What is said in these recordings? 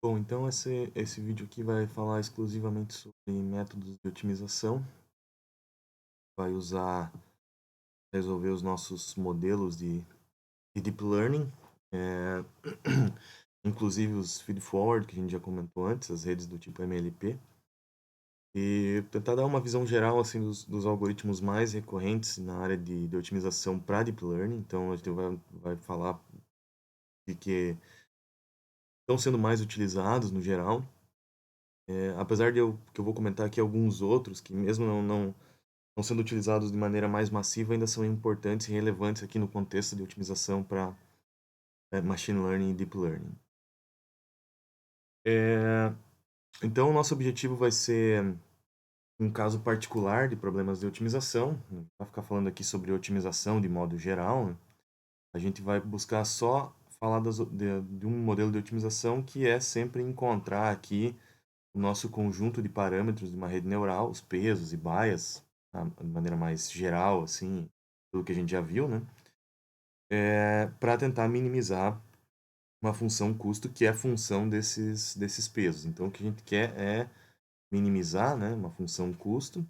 Bom, então esse vídeo aqui vai falar exclusivamente sobre métodos de otimização. Vai usar resolver os nossos modelos de Deep Learning, é, inclusive os feed-forward, que a gente já comentou antes, as redes do tipo MLP, e tentar dar uma visão geral assim, dos algoritmos mais recorrentes na área de otimização para Deep Learning. Então, a gente vai falar de que estão sendo mais utilizados no geral. Apesar que eu vou comentar aqui alguns outros que mesmo não sendo utilizados de maneira mais massiva, ainda são importantes e relevantes aqui no contexto de otimização para Machine Learning e Deep Learning. É, então, o nosso objetivo vai ser um caso particular de problemas de otimização. Não vai ficar falando aqui sobre otimização de modo geral, né? A gente vai buscar só falar de um modelo de otimização que é sempre encontrar aqui o nosso conjunto de parâmetros de uma rede neural, os pesos e baias, tá? De maneira mais geral, assim, tudo que a gente já viu, né? Para tentar minimizar uma função custo que é a função desses pesos. Então, o que a gente quer é minimizar, né, uma função custo,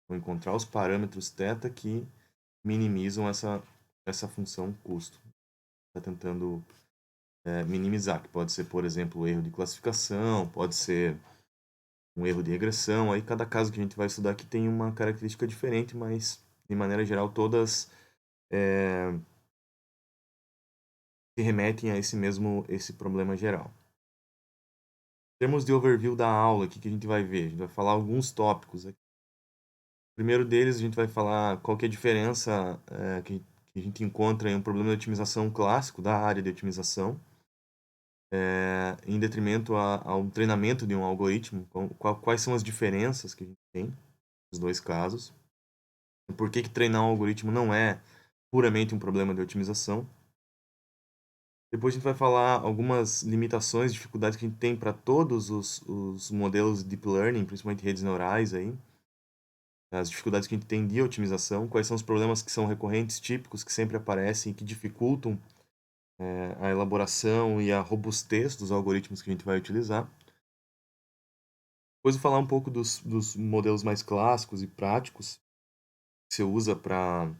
ou encontrar os parâmetros θ que minimizam essa função custo. Está tentando minimizar, que pode ser, por exemplo, erro de classificação, pode ser um erro de regressão. Aí cada caso que a gente vai estudar aqui tem uma característica diferente, mas de maneira geral todas se remetem a esse problema geral. Em termos de overview da aula, o que a gente vai ver? A gente vai falar alguns tópicos aqui. O primeiro deles, a gente vai falar qual que é a diferença que a gente encontra em um problema de otimização clássico da área de otimização, em detrimento ao treinamento de um algoritmo. Quais são as diferenças que a gente tem nos dois casos? Por que treinar um algoritmo não é puramente um problema de otimização? Depois a gente vai falar algumas limitações, dificuldades que a gente tem para todos os modelos de Deep Learning, principalmente redes neurais aí. As dificuldades que a gente tem de otimização, quais são os problemas que são recorrentes, típicos, que sempre aparecem e que dificultam a elaboração e a robustez dos algoritmos que a gente vai utilizar. Depois eu vou falar um pouco dos modelos mais clássicos e práticos que você usa para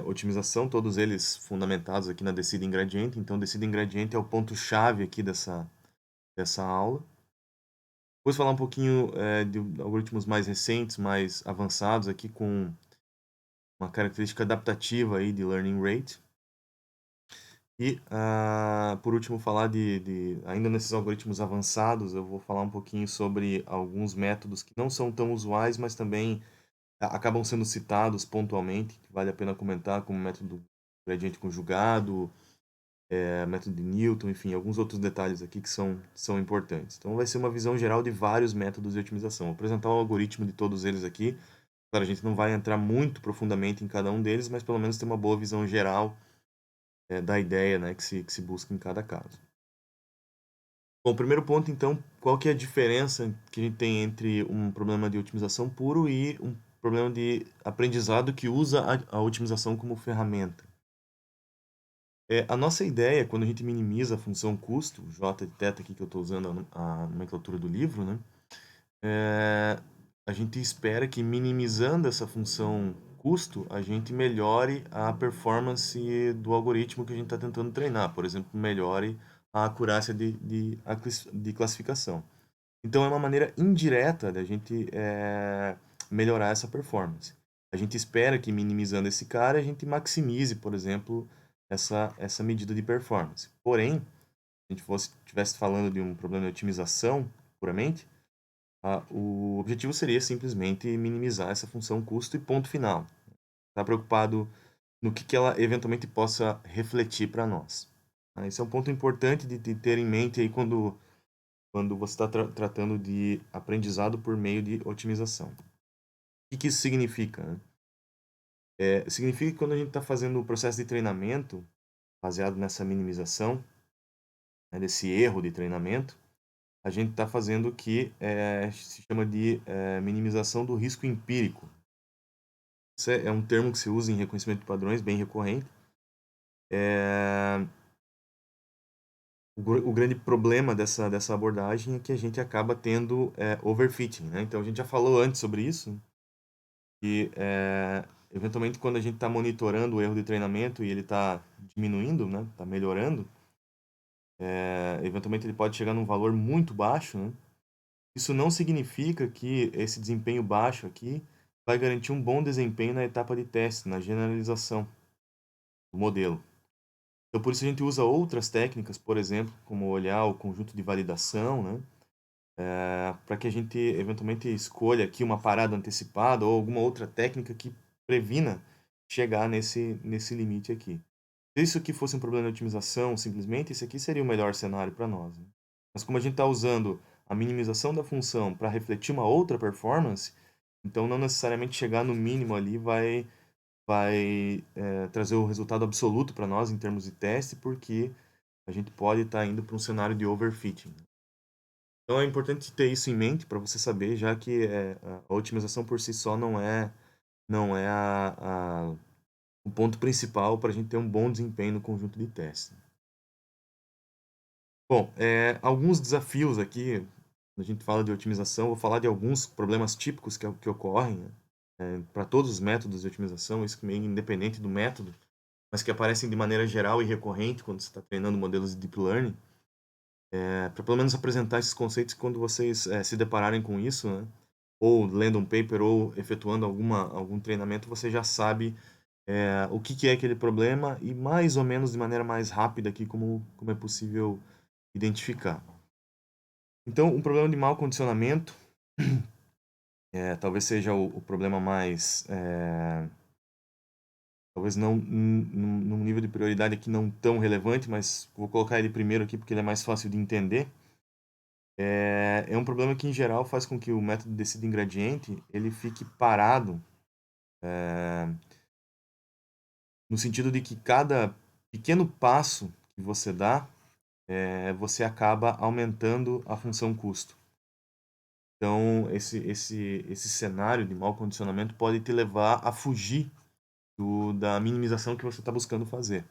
otimização, todos eles fundamentados aqui na descida em gradiente. Então, descida em gradiente é o ponto-chave aqui dessa aula. Depois falar um pouquinho de algoritmos mais recentes, mais avançados aqui com uma característica adaptativa aí de learning rate. E, por último, falar ainda nesses algoritmos avançados, eu vou falar um pouquinho sobre alguns métodos que não são tão usuais, mas também acabam sendo citados pontualmente, que vale a pena comentar, como o método gradiente conjugado, método de Newton, enfim, alguns outros detalhes aqui que são importantes. Então, vai ser uma visão geral de vários métodos de otimização. Vou apresentar o algoritmo de todos eles aqui. Claro, a gente não vai entrar muito profundamente em cada um deles, mas pelo menos ter uma boa visão geral da ideia, né, que se busca em cada caso. Bom, primeiro ponto, então, qual que é a diferença que a gente tem entre um problema de otimização puro e um problema de aprendizado que usa a otimização como ferramenta? A nossa ideia, quando a gente minimiza a função custo, J de θ aqui que eu estou usando a nomenclatura do livro, né? A gente espera que minimizando essa função custo, a gente melhore a performance do algoritmo que a gente está tentando treinar. Por exemplo, melhore a acurácia de classificação. Então, é uma maneira indireta da gente melhorar essa performance. A gente espera que minimizando esse cara, a gente maximize, por exemplo, essa medida de performance. Porém, se a gente estivesse falando de um problema de otimização puramente, o objetivo seria simplesmente minimizar essa função custo e ponto final. Está preocupado no que ela eventualmente possa refletir para nós. Esse é um ponto importante de ter em mente aí quando você está tratando de aprendizado por meio de otimização. O que isso significa, né? Significa que quando a gente está fazendo o processo de treinamento, baseado nessa minimização, né, desse erro de treinamento, a gente está fazendo o que se chama de minimização do risco empírico. Esse é um termo que se usa em reconhecimento de padrões, bem recorrente. o grande problema dessa abordagem é que a gente acaba tendo overfitting, né? Então a gente já falou antes sobre isso, que eventualmente quando a gente está monitorando o erro de treinamento e ele está diminuindo, né? Está melhorando, eventualmente ele pode chegar num valor muito baixo, né? Isso não significa que esse desempenho baixo aqui vai garantir um bom desempenho na etapa de teste, na generalização do modelo. Então, por isso a gente usa outras técnicas, por exemplo, como olhar o conjunto de validação, né? Para que a gente eventualmente escolha aqui uma parada antecipada ou alguma outra técnica que previna chegar nesse limite aqui. Se isso aqui fosse um problema de otimização, simplesmente, esse aqui seria o melhor cenário para nós, né? Mas como a gente está usando a minimização da função para refletir uma outra performance, então não necessariamente chegar no mínimo ali vai trazer o resultado absoluto para nós em termos de teste, porque a gente pode estar indo para um cenário de overfitting. Então é importante ter isso em mente para você saber, já que a otimização por si só não é o ponto principal para a gente ter um bom desempenho no conjunto de testes. Bom, alguns desafios aqui, quando a gente fala de otimização, vou falar de alguns problemas típicos que ocorrem para todos os métodos de otimização, isso meio independente do método, mas que aparecem de maneira geral e recorrente quando você está treinando modelos de deep learning, para pelo menos apresentar esses conceitos quando vocês se depararem com isso, né? Ou lendo um paper ou efetuando algum treinamento, você já sabe o que é aquele problema e mais ou menos de maneira mais rápida aqui como é possível identificar. Então, um problema de mau condicionamento talvez seja o problema mais talvez não num nível de prioridade aqui não tão relevante, mas vou colocar ele primeiro aqui porque ele é mais fácil de entender. É um problema que, em geral, faz com que o método decida em gradiente ele fique parado, no sentido de que cada pequeno passo que você dá, você acaba aumentando a função custo. Então, esse cenário de mau condicionamento pode te levar a fugir da minimização que você está buscando fazer.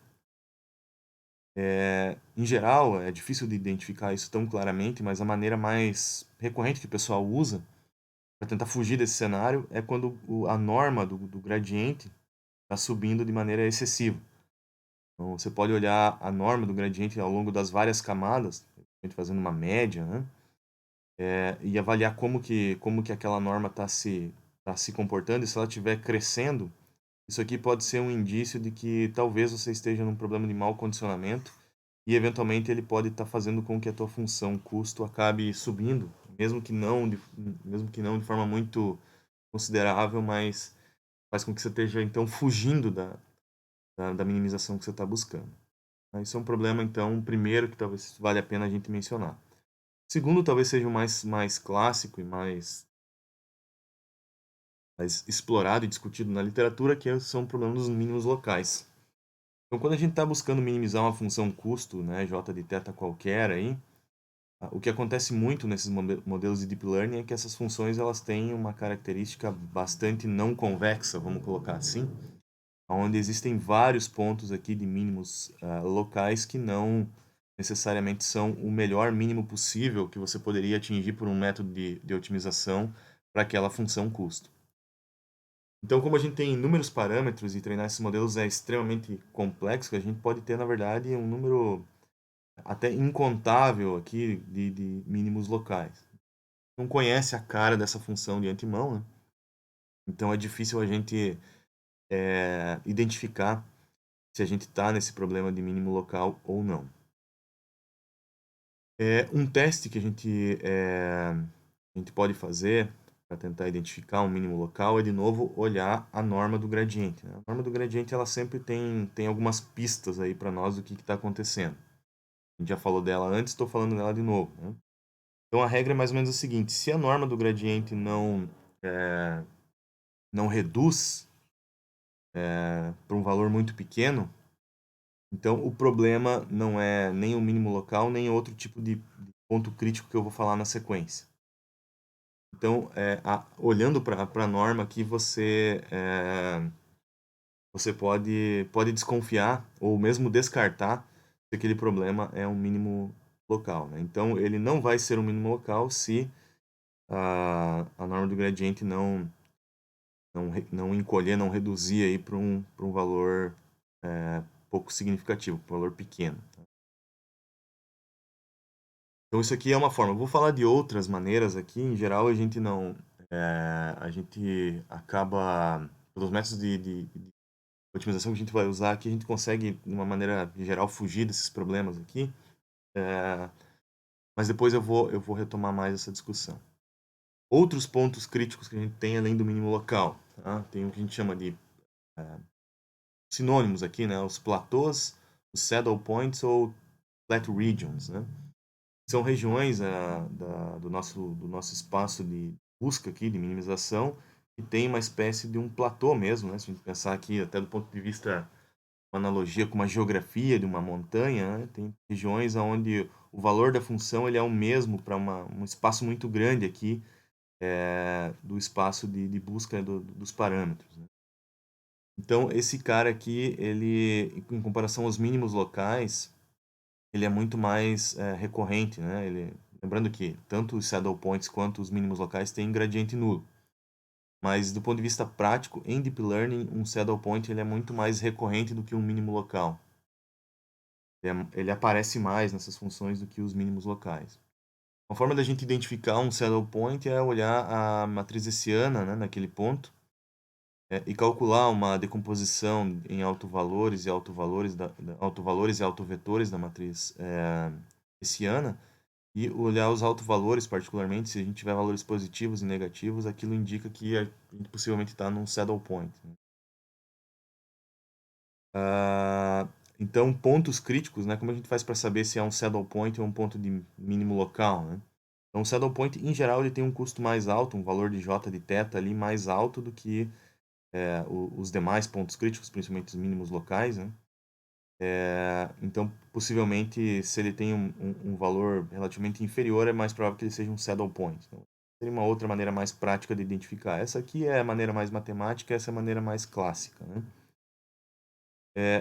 Em geral, é difícil de identificar isso tão claramente, mas a maneira mais recorrente que o pessoal usa para tentar fugir desse cenário é quando a norma do gradiente está subindo de maneira excessiva. Então, você pode olhar a norma do gradiente ao longo das várias camadas, fazendo uma média, né? E avaliar como que aquela norma tá se comportando, e se ela estiver crescendo, isso aqui pode ser um indício de que talvez você esteja num problema de mau condicionamento e eventualmente ele pode estar fazendo com que a tua função custo acabe subindo, mesmo que não de forma muito considerável, mas faz com que você esteja então fugindo da minimização que você está buscando. Isso é um problema, então, primeiro que talvez vale a pena a gente mencionar. Segundo, talvez seja o mais clássico e mais explorado e discutido na literatura, que são problemas dos mínimos locais. Então, quando a gente está buscando minimizar uma função custo, né, j de θ qualquer aí, o que acontece muito nesses modelos de deep learning é que essas funções elas têm uma característica bastante não convexa, vamos colocar assim, onde existem vários pontos aqui de mínimos locais que não necessariamente são o melhor mínimo possível que você poderia atingir por um método de otimização para aquela função custo. Então, como a gente tem inúmeros parâmetros e treinar esses modelos é extremamente complexo, a gente pode ter, na verdade, um número até incontável aqui de mínimos locais. Não conhece a cara dessa função de antemão, né? Então é difícil a gente identificar se a gente está nesse problema de mínimo local ou não. Um teste que a gente pode fazer para tentar identificar um mínimo local é, de novo, olhar a norma do gradiente, né? A norma do gradiente ela sempre tem algumas pistas aí para nós do que está acontecendo. A gente já falou dela antes, estou falando dela de novo, né? Então a regra é mais ou menos a seguinte: se a norma do gradiente não reduz para um valor muito pequeno, então o problema não é nem o mínimo local, nem outro tipo de ponto crítico que eu vou falar na sequência. Então, olhando para a norma aqui, você pode desconfiar ou mesmo descartar se aquele problema é um mínimo local, né? Então, ele não vai ser um mínimo local se a norma do gradiente não encolher, não reduzir aí para um valor pouco significativo, um valor pequeno. Tá? Então, isso aqui é uma forma. Eu vou falar de outras maneiras aqui. Em geral, a gente não... a gente acaba... Pelos métodos de otimização que a gente vai usar aqui, a gente consegue, de uma maneira geral, fugir desses problemas aqui. Mas depois eu vou retomar mais essa discussão. Outros pontos críticos que a gente tem além do mínimo local. Tá? Tem o que a gente chama de sinônimos aqui, né? Os platôs, os saddle points ou flat regions, né? São regiões do nosso espaço de busca aqui, de minimização, que tem uma espécie de um platô mesmo, né? Se a gente pensar aqui até do ponto de vista, uma analogia com uma geografia de uma montanha, né? Tem regiões onde o valor da função ele é o mesmo para um espaço muito grande aqui do espaço de busca dos parâmetros. Né? Então, esse cara aqui, ele, em comparação aos mínimos locais, ele é muito mais recorrente, né? Lembrando que tanto os saddle points quanto os mínimos locais têm gradiente nulo. Mas, do ponto de vista prático, em Deep Learning, um saddle point ele é muito mais recorrente do que um mínimo local. Ele aparece mais nessas funções do que os mínimos locais. Uma forma da gente identificar um saddle point é olhar a matriz hessiana, né, naquele ponto, e calcular uma decomposição em autovalores e autovalores e autovetores da matriz hessiana e olhar os autovalores, particularmente, se a gente tiver valores positivos e negativos, aquilo indica que a gente possivelmente está num saddle point. Né? Então, pontos críticos, né? Como a gente faz para saber se é um saddle point ou um ponto de mínimo local, né? Então, o saddle point, em geral, ele tem um custo mais alto, um valor de J de θ ali mais alto do que os demais pontos críticos, principalmente os mínimos locais, né? Então, possivelmente, se ele tem um valor relativamente inferior, é mais provável que ele seja um saddle point. Então, seria uma outra maneira mais prática de identificar. Essa aqui é a maneira mais matemática, essa é a maneira mais clássica, né?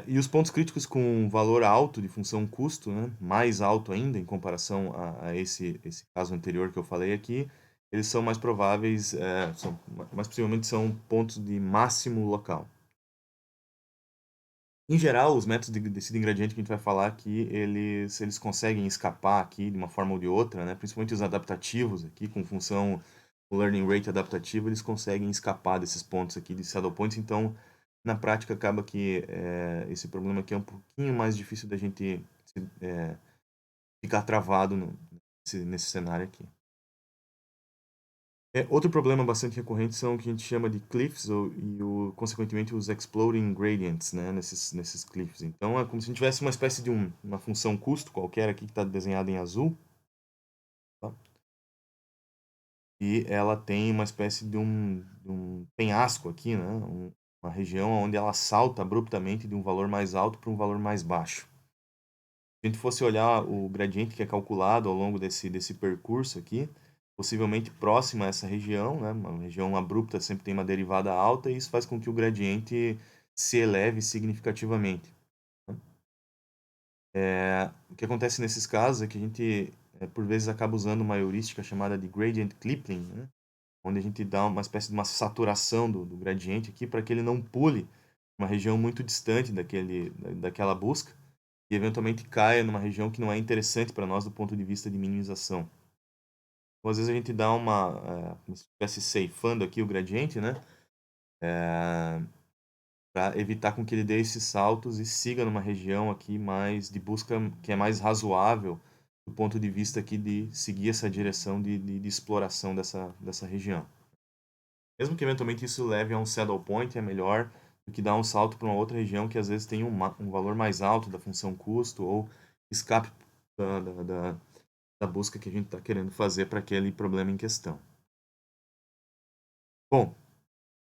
E os pontos críticos com valor alto de função custo, né, mais alto ainda em comparação a esse caso anterior que eu falei aqui, eles são mais prováveis, mais possivelmente são pontos de máximo local. Em geral, os métodos de descida em gradiente que a gente vai falar aqui, eles conseguem escapar aqui de uma forma ou de outra, né, principalmente os adaptativos aqui, com função learning rate adaptativa, eles conseguem escapar desses pontos aqui de saddle points, então na prática acaba que esse problema aqui é um pouquinho mais difícil da gente ficar travado nesse cenário aqui. Outro problema bastante recorrente são o que a gente chama de cliffs consequentemente os exploding gradients, né, nesses cliffs. Então é como se a gente tivesse uma espécie de uma função custo qualquer aqui que está desenhada em azul, tá? E ela tem uma espécie de um penhasco aqui, né, uma região onde ela salta abruptamente de um valor mais alto para um valor mais baixo. Se a gente fosse olhar o gradiente que é calculado ao longo desse percurso aqui, possivelmente próximo a essa região, né? Uma região abrupta sempre tem uma derivada alta e isso faz com que o gradiente se eleve significativamente. Né? O que acontece nesses casos é que a gente, por vezes, acaba usando uma heurística chamada de gradient clipping, né? Onde a gente dá uma espécie de uma saturação do gradiente aqui para que ele não pule uma região muito distante daquela busca e eventualmente caia numa região que não é interessante para nós do ponto de vista de minimização. Então, às vezes a gente dá como se estivesse ceifando aqui o gradiente, né? Para evitar com que ele dê esses saltos e siga numa região aqui mais de busca que é mais razoável do ponto de vista aqui de seguir essa direção de exploração dessa região. Mesmo que eventualmente isso leve a um saddle point, é melhor do que dar um salto para uma outra região que às vezes tem um valor mais alto da função custo ou escape da busca que a gente está querendo fazer para aquele problema em questão. Bom,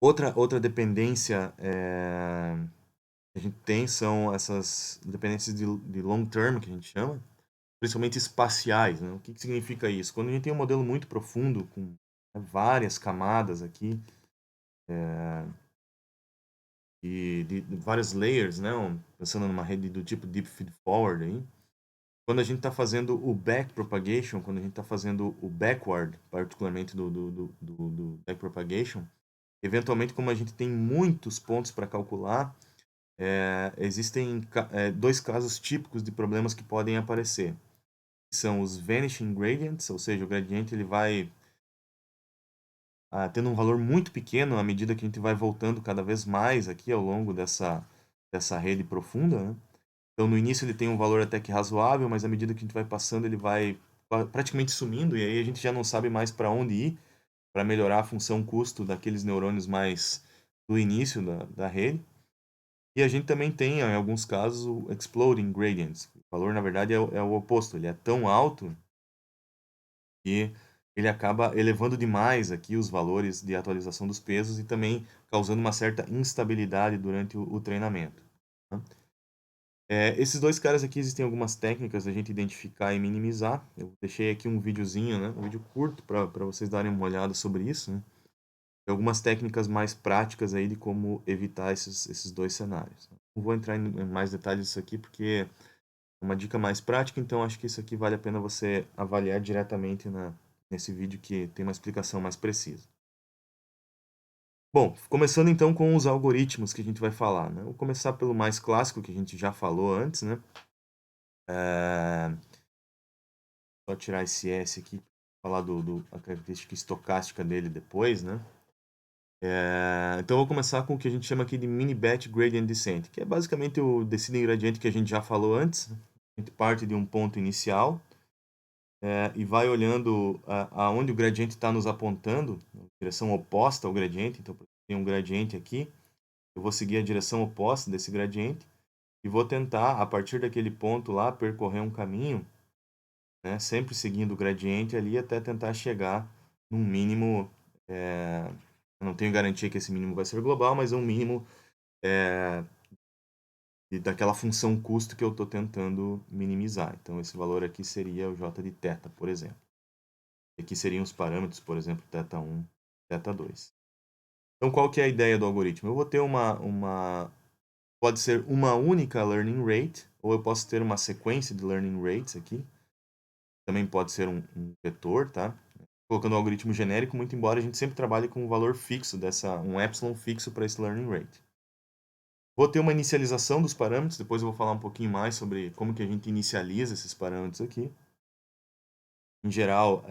outra dependência que a gente tem são essas dependências de long term, que a gente chama, principalmente espaciais. Né? O que significa isso? Quando a gente tem um modelo muito profundo, com várias camadas aqui, e de vários layers, né? pensando numa rede do tipo Deep Feed Forward aí, quando a gente está fazendo o back propagation, quando a gente está fazendo o backward, particularmente do back propagation, eventualmente, como a gente tem muitos pontos para calcular, existem dois casos típicos de problemas que podem aparecer. São os vanishing gradients, ou seja, o gradiente ele vai tendo um valor muito pequeno à medida que a gente vai voltando cada vez mais aqui ao longo dessa rede profunda, né? Então, no início ele tem um valor até que razoável, mas à medida que a gente vai passando, ele vai praticamente sumindo, e aí a gente já não sabe mais para onde ir para melhorar a função custo daqueles neurônios mais do início da rede. E a gente também tem, em alguns casos, o exploding gradients. O valor, na verdade, é o oposto. Ele é tão alto que ele acaba elevando demais aqui os valores de atualização dos pesos e também causando uma certa instabilidade durante o treinamento, né? Esses dois caras aqui, existem algumas técnicas da gente identificar e minimizar. Eu deixei aqui um videozinho, né? Um vídeo curto para vocês darem uma olhada sobre isso, né? E algumas técnicas mais práticas aí de como evitar esses dois cenários. Não vou entrar em mais detalhes disso aqui porque é uma dica mais prática, então acho que isso aqui vale a pena você avaliar diretamente nesse vídeo que tem uma explicação mais precisa. Bom, começando então com os algoritmos que a gente vai falar, né? Vou começar pelo mais clássico que a gente já falou antes, né? Só tirar esse S aqui, falar a característica estocástica dele depois, né? Então eu vou começar com o que a gente chama aqui de mini-batch gradient descent, que é basicamente o descending gradiente que a gente já falou antes, né? A gente parte de um ponto inicial e vai olhando aonde o gradiente está nos apontando, na direção oposta ao gradiente. Então, tem um gradiente aqui, eu vou seguir a direção oposta desse gradiente e vou tentar, a partir daquele ponto lá, percorrer um caminho, né, sempre seguindo o gradiente ali até tentar chegar num mínimo. Eu não tenho garantia que esse mínimo vai ser global, mas é um mínimo daquela função custo que eu estou tentando minimizar. Então, esse valor aqui seria o j de θ, por exemplo. Aqui seriam os parâmetros, por exemplo, θ1, θ2. Então, qual que é a ideia do algoritmo? Eu vou ter pode ser uma única learning rate, ou eu posso ter uma sequência de learning rates aqui. Também pode ser um vetor, tá? Colocando um algoritmo genérico, muito embora a gente sempre trabalhe com um valor fixo, um epsilon fixo para esse learning rate. Vou ter uma inicialização dos parâmetros, depois eu vou falar um pouquinho mais sobre como que a gente inicializa esses parâmetros aqui. Em geral,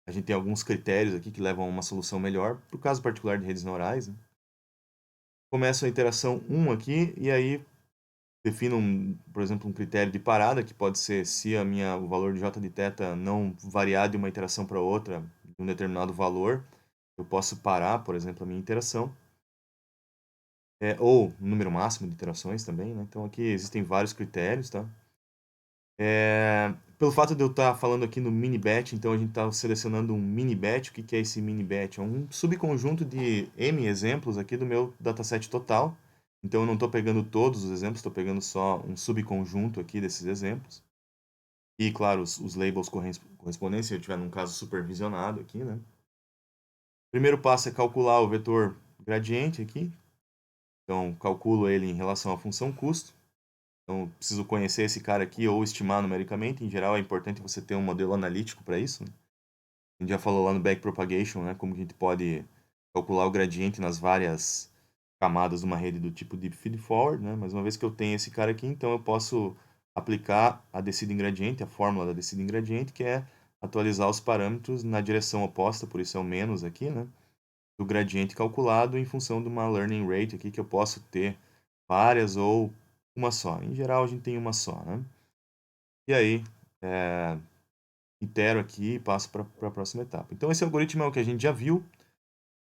a gente tem alguns critérios aqui que levam a uma solução melhor, para o caso particular de redes neurais, né? Começo a iteração 1 aqui, e aí defino, por exemplo, um critério de parada, que pode ser se o valor de j de θ não variar de uma iteração para outra, de um determinado valor, eu posso parar, por exemplo, a minha iteração. Ou número máximo de iterações também, né? Então aqui existem vários critérios, tá? Pelo fato de eu estar falando aqui no mini batch, então a gente está selecionando um mini batch. O que é esse mini batch? É um subconjunto de M exemplos aqui do meu dataset total. Então eu não estou pegando todos os exemplos, estou pegando só um subconjunto aqui desses exemplos. E claro, os labels correspondentes, se eu tiver num caso supervisionado aqui, né? O primeiro passo é calcular o vetor gradiente aqui. Então calculo ele em relação à função custo. Então, preciso conhecer esse cara aqui ou estimar numericamente. Em geral, é importante você ter um modelo analítico para isso, né? A gente já falou lá no backpropagation, né, como que a gente pode calcular o gradiente nas várias camadas de uma rede do tipo Deep Feed Forward, né? Mas uma vez que eu tenho esse cara aqui, então eu posso aplicar a descida em gradiente, a fórmula da descida em gradiente, que é atualizar os parâmetros na direção oposta, por isso é o menos aqui, né? Do gradiente calculado em função de uma learning rate aqui, que eu posso ter várias ou uma só. Em geral, a gente tem uma só, né? E aí, itero aqui e passo para a próxima etapa. Então, esse algoritmo é o que a gente já viu.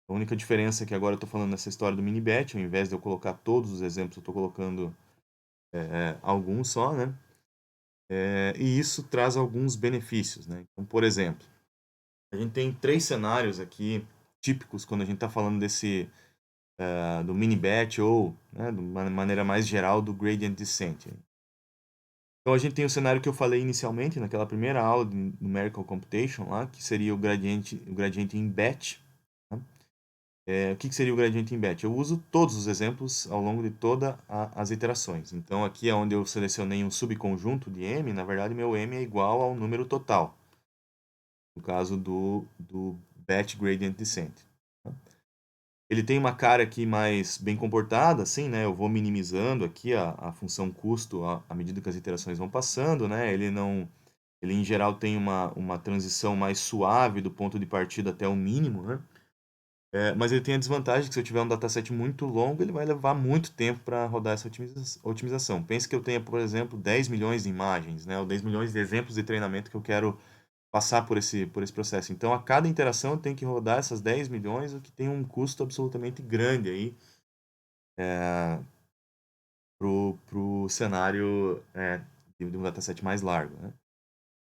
A única diferença é que agora eu estou falando nessa história do mini batch, ao invés de eu colocar todos os exemplos, eu estou colocando alguns só, né? E isso traz alguns benefícios, né? Então, por exemplo, a gente tem 3 cenários aqui típicos quando a gente está falando do mini batch ou, né, de uma maneira mais geral, do gradient descent. Então a gente tem o cenário que eu falei inicialmente naquela primeira aula de numerical computation lá, que seria o gradiente em batch, né? O que seria o gradiente em bet? Eu uso todos os exemplos ao longo de todas as iterações. Então, aqui é onde eu selecionei um subconjunto de m, na verdade, meu m é igual ao número total, no caso do bet gradient descent. Ele tem uma cara aqui mais bem comportada, assim, né? Eu vou minimizando aqui a função custo à medida que as iterações vão passando, né? Ele não, ele em geral tem uma transição mais suave do ponto de partida até o mínimo, né? Mas ele tem a desvantagem que se eu tiver um dataset muito longo, ele vai levar muito tempo para rodar essa otimização. Pense que eu tenha, por exemplo, 10 milhões de imagens, né? Ou 10 milhões de exemplos de treinamento que eu quero passar por esse processo. Então, a cada interação eu tenho que rodar essas 10 milhões, o que tem um custo absolutamente grande aí pro cenário de um dataset mais largo, né?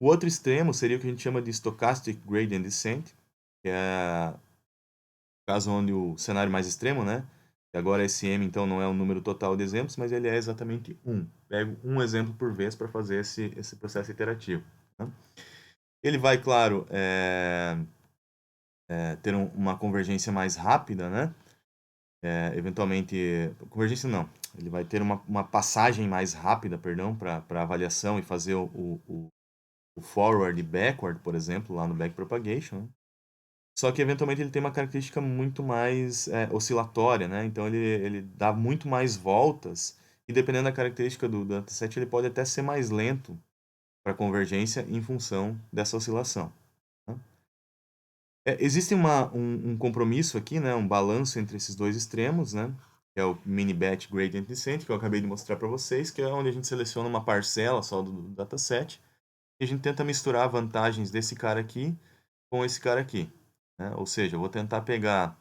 O outro extremo seria o que a gente chama de Stochastic Gradient Descent, que é o caso onde o cenário mais extremo, né? E agora esse M, então, não é o número total de exemplos, mas ele é exatamente um. Pego um exemplo por vez para fazer esse processo iterativo, né? Ele vai, claro, ter uma convergência mais rápida, né? Eventualmente, convergência não, ele vai ter uma passagem mais rápida, perdão, para avaliação e fazer o forward e backward, por exemplo, lá no backpropagation, né? Só que eventualmente ele tem uma característica muito mais oscilatória, né? Então ele dá muito mais voltas e dependendo da característica do dataset, ele pode até ser mais lento para convergência em função dessa oscilação, né? Existe um compromisso aqui, né? Um balanço entre esses dois extremos, né? Que é o mini-batch gradient descent, que eu acabei de mostrar para vocês, que é onde a gente seleciona uma parcela só do dataset e a gente tenta misturar vantagens desse cara aqui com esse cara aqui, né? Ou seja, eu vou tentar pegar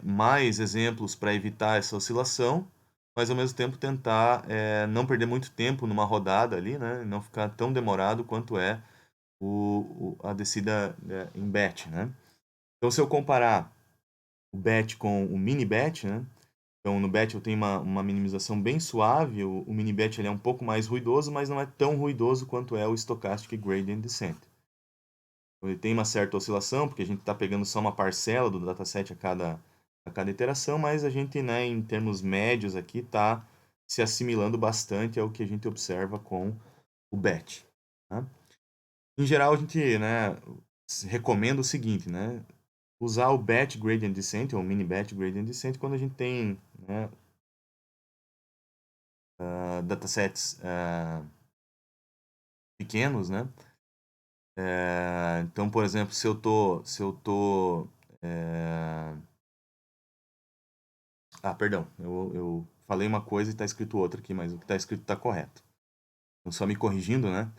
mais exemplos para evitar essa oscilação, mas ao mesmo tempo tentar não perder muito tempo numa rodada ali, né? Não ficar tão demorado quanto é a descida em batch, né? Então, se eu comparar o batch com o mini batch, né? Então, no batch eu tenho uma minimização bem suave, o mini batch ele é um pouco mais ruidoso, mas não é tão ruidoso quanto é o stochastic gradient descent. Ele tem uma certa oscilação, porque a gente está pegando só uma parcela do dataset a cada iteração, mas a gente, né, em termos médios aqui, está se assimilando bastante ao que a gente observa com o batch, né? Em geral, a gente, né, recomenda o seguinte, né, usar o batch gradient descent, ou mini batch gradient descent, quando a gente tem, né, datasets pequenos, né? Então, por exemplo, se eu tô perdão, eu falei uma coisa e está escrito outra aqui, mas o que está escrito está correto. Então, só me corrigindo, né?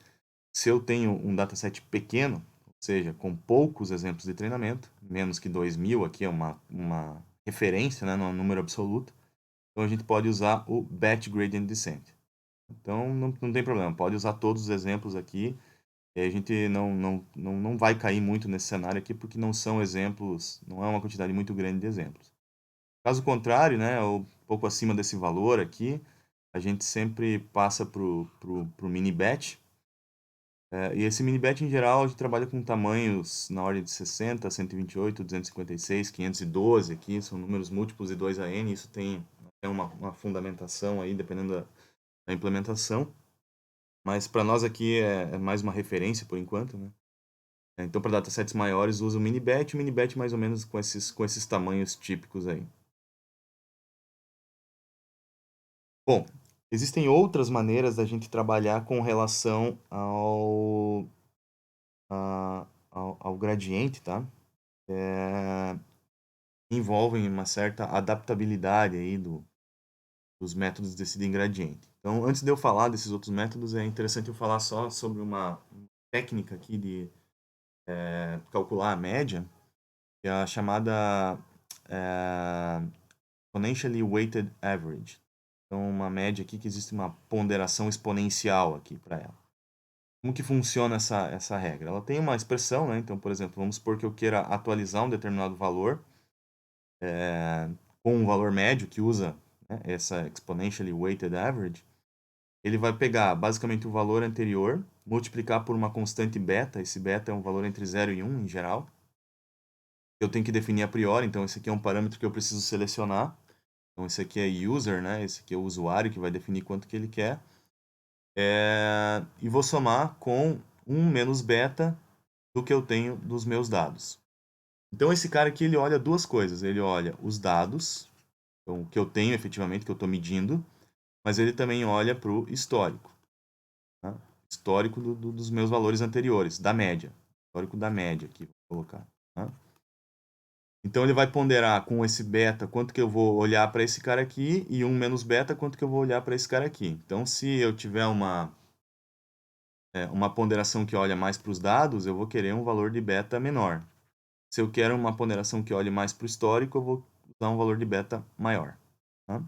Se eu tenho um dataset pequeno, ou seja, com poucos exemplos de treinamento, menos que 2.000, aqui é uma referência, né, no número absoluto, então a gente pode usar o batch gradient descent. Então, não tem problema, pode usar todos os exemplos aqui, e a gente não vai cair muito nesse cenário aqui, porque não são exemplos, não é uma quantidade muito grande de exemplos. Caso contrário, né, ou um pouco acima desse valor aqui, a gente sempre passa pro mini batch. E esse mini batch, em geral, a gente trabalha com tamanhos na ordem de 60, 128, 256, 512 aqui, são números múltiplos de 2 a n, isso tem uma fundamentação aí, dependendo da implementação. Mas para nós aqui é mais uma referência por enquanto, né? Então, para datasets maiores, usa o mini batch mais ou menos com esses tamanhos típicos aí. Bom, existem outras maneiras da gente trabalhar com relação ao gradiente, tá? Envolvem uma certa adaptabilidade aí dos métodos de decidir em gradiente. Então, antes de eu falar desses outros métodos, é interessante eu falar só sobre uma técnica aqui de calcular a média, que é a chamada exponentially weighted average. Então, uma média aqui que existe uma ponderação exponencial aqui para ela. Como que funciona essa regra? Ela tem uma expressão, né? Então, por exemplo, vamos supor que eu queira atualizar um determinado valor com um valor médio que usa, né, essa exponentially weighted average. Ele vai pegar basicamente o valor anterior, multiplicar por uma constante beta. Esse beta é um valor entre 0 e 1 em geral. eu tenho que definir a priori, então esse aqui é um parâmetro que eu preciso selecionar. Então esse aqui é user, né? Esse aqui é o usuário que vai definir quanto que ele quer. E vou somar com 1 menos beta do que eu tenho dos meus dados. Então esse cara aqui, ele olha duas coisas. Ele olha os dados, então, que eu tenho efetivamente, que eu estou medindo, mas ele também olha para o histórico. Tá? Histórico dos meus valores anteriores, da média. Histórico da média aqui, vou colocar. Tá? Então ele vai ponderar com esse beta quanto que eu vou olhar para esse cara aqui e 1 menos beta quanto que eu vou olhar para esse cara aqui. Então se eu tiver uma ponderação que olha mais para os dados, eu vou querer um valor de beta menor. Se eu quero uma ponderação que olhe mais para o histórico, eu vou usar um valor de beta maior. Tá?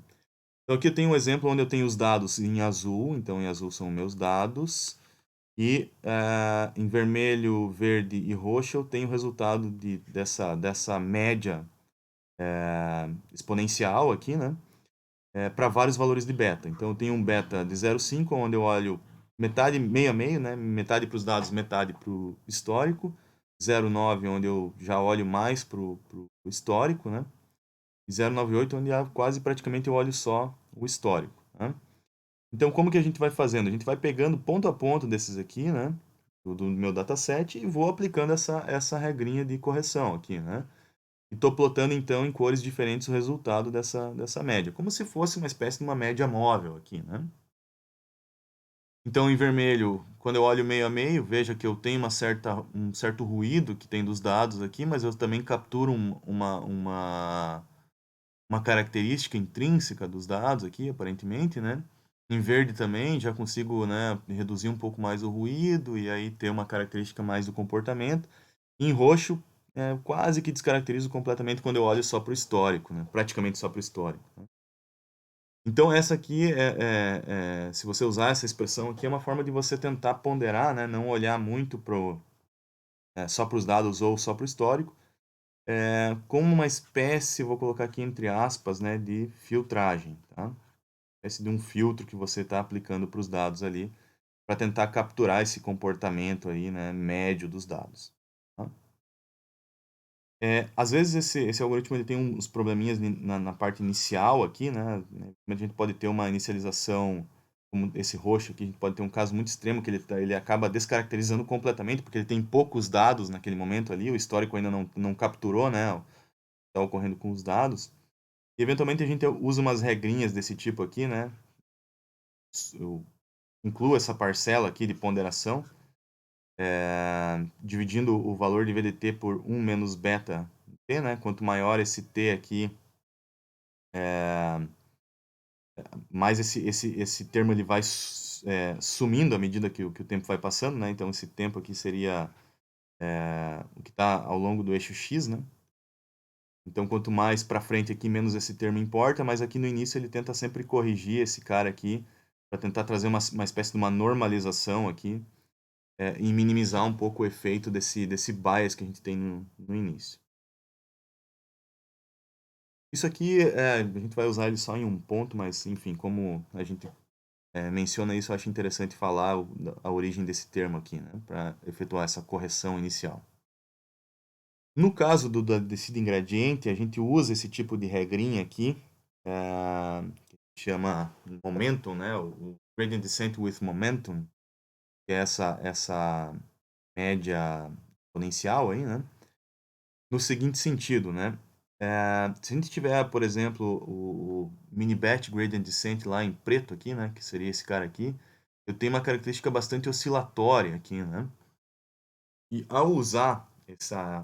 Então aqui eu tenho um exemplo onde eu tenho os dados em azul, então em azul são meus dados, e em vermelho, verde e roxo eu tenho o resultado dessa média exponencial aqui, né? Para vários valores de beta. Então eu tenho um beta de 0,5, onde eu olho metade, meio a meio, né? Metade para os dados, metade para o histórico. 0,9, onde eu já olho mais para o histórico, né? E 0,98, onde quase praticamente eu olho só o histórico. Né? Então, como que a gente vai fazendo? A gente vai pegando ponto a ponto desses aqui, né? Do meu dataset e vou aplicando essa regrinha de correção aqui, né? E estou plotando, então, em cores diferentes o resultado dessa média. Como se fosse uma espécie de uma média móvel aqui, né? Então, em vermelho, quando eu olho meio a meio, veja que eu tenho um certo ruído que tem dos dados aqui, mas eu também capturo uma característica intrínseca dos dados aqui, aparentemente, né? Em verde também já consigo, né, reduzir um pouco mais o ruído e aí ter uma característica mais do comportamento. Em roxo, quase que descaracterizo completamente quando eu olho só para o histórico, né? Praticamente só para o histórico. Né? Então essa aqui se você usar essa expressão aqui é uma forma de você tentar ponderar, né? Não olhar muito só para os dados ou só para o histórico, como uma espécie, vou colocar aqui entre aspas, né, de filtragem, tá? Espécie de um filtro que você está aplicando para os dados ali, para tentar capturar esse comportamento aí, né, médio dos dados. Tá? Às vezes esse algoritmo ele tem uns probleminhas na parte inicial aqui, né? A gente pode ter uma inicialização, como esse roxo aqui, a gente pode ter um caso muito extremo que ele acaba descaracterizando completamente, porque ele tem poucos dados naquele momento ali, o histórico ainda não capturou, né, o que está ocorrendo com os dados. E eventualmente a gente usa umas regrinhas desse tipo aqui, né? Eu incluo essa parcela aqui de ponderação, dividindo o valor de VDT por 1 menos beta t, né? Quanto maior esse t aqui, mais esse termo ele vai sumindo à medida que o tempo vai passando, né? Então esse tempo aqui seria o que está ao longo do eixo x, né? Então quanto mais para frente aqui, menos esse termo importa, mas aqui no início ele tenta sempre corrigir esse cara aqui para tentar trazer uma espécie de uma normalização aqui e minimizar um pouco o efeito desse bias que a gente tem no início. Isso aqui, a gente vai usar ele só em um ponto, mas, enfim, como a gente menciona isso, eu acho interessante falar a origem desse termo aqui, né, para efetuar essa correção inicial. No caso da descida em gradiente, a gente usa esse tipo de regrinha aqui, que chama momentum, né, o gradient descent with momentum, que é essa média exponencial aí, né? No seguinte sentido, né? Se a gente tiver, por exemplo, o mini batch gradient descent lá em preto aqui, né? Que seria esse cara aqui, eu tenho uma característica bastante oscilatória aqui, né? E ao usar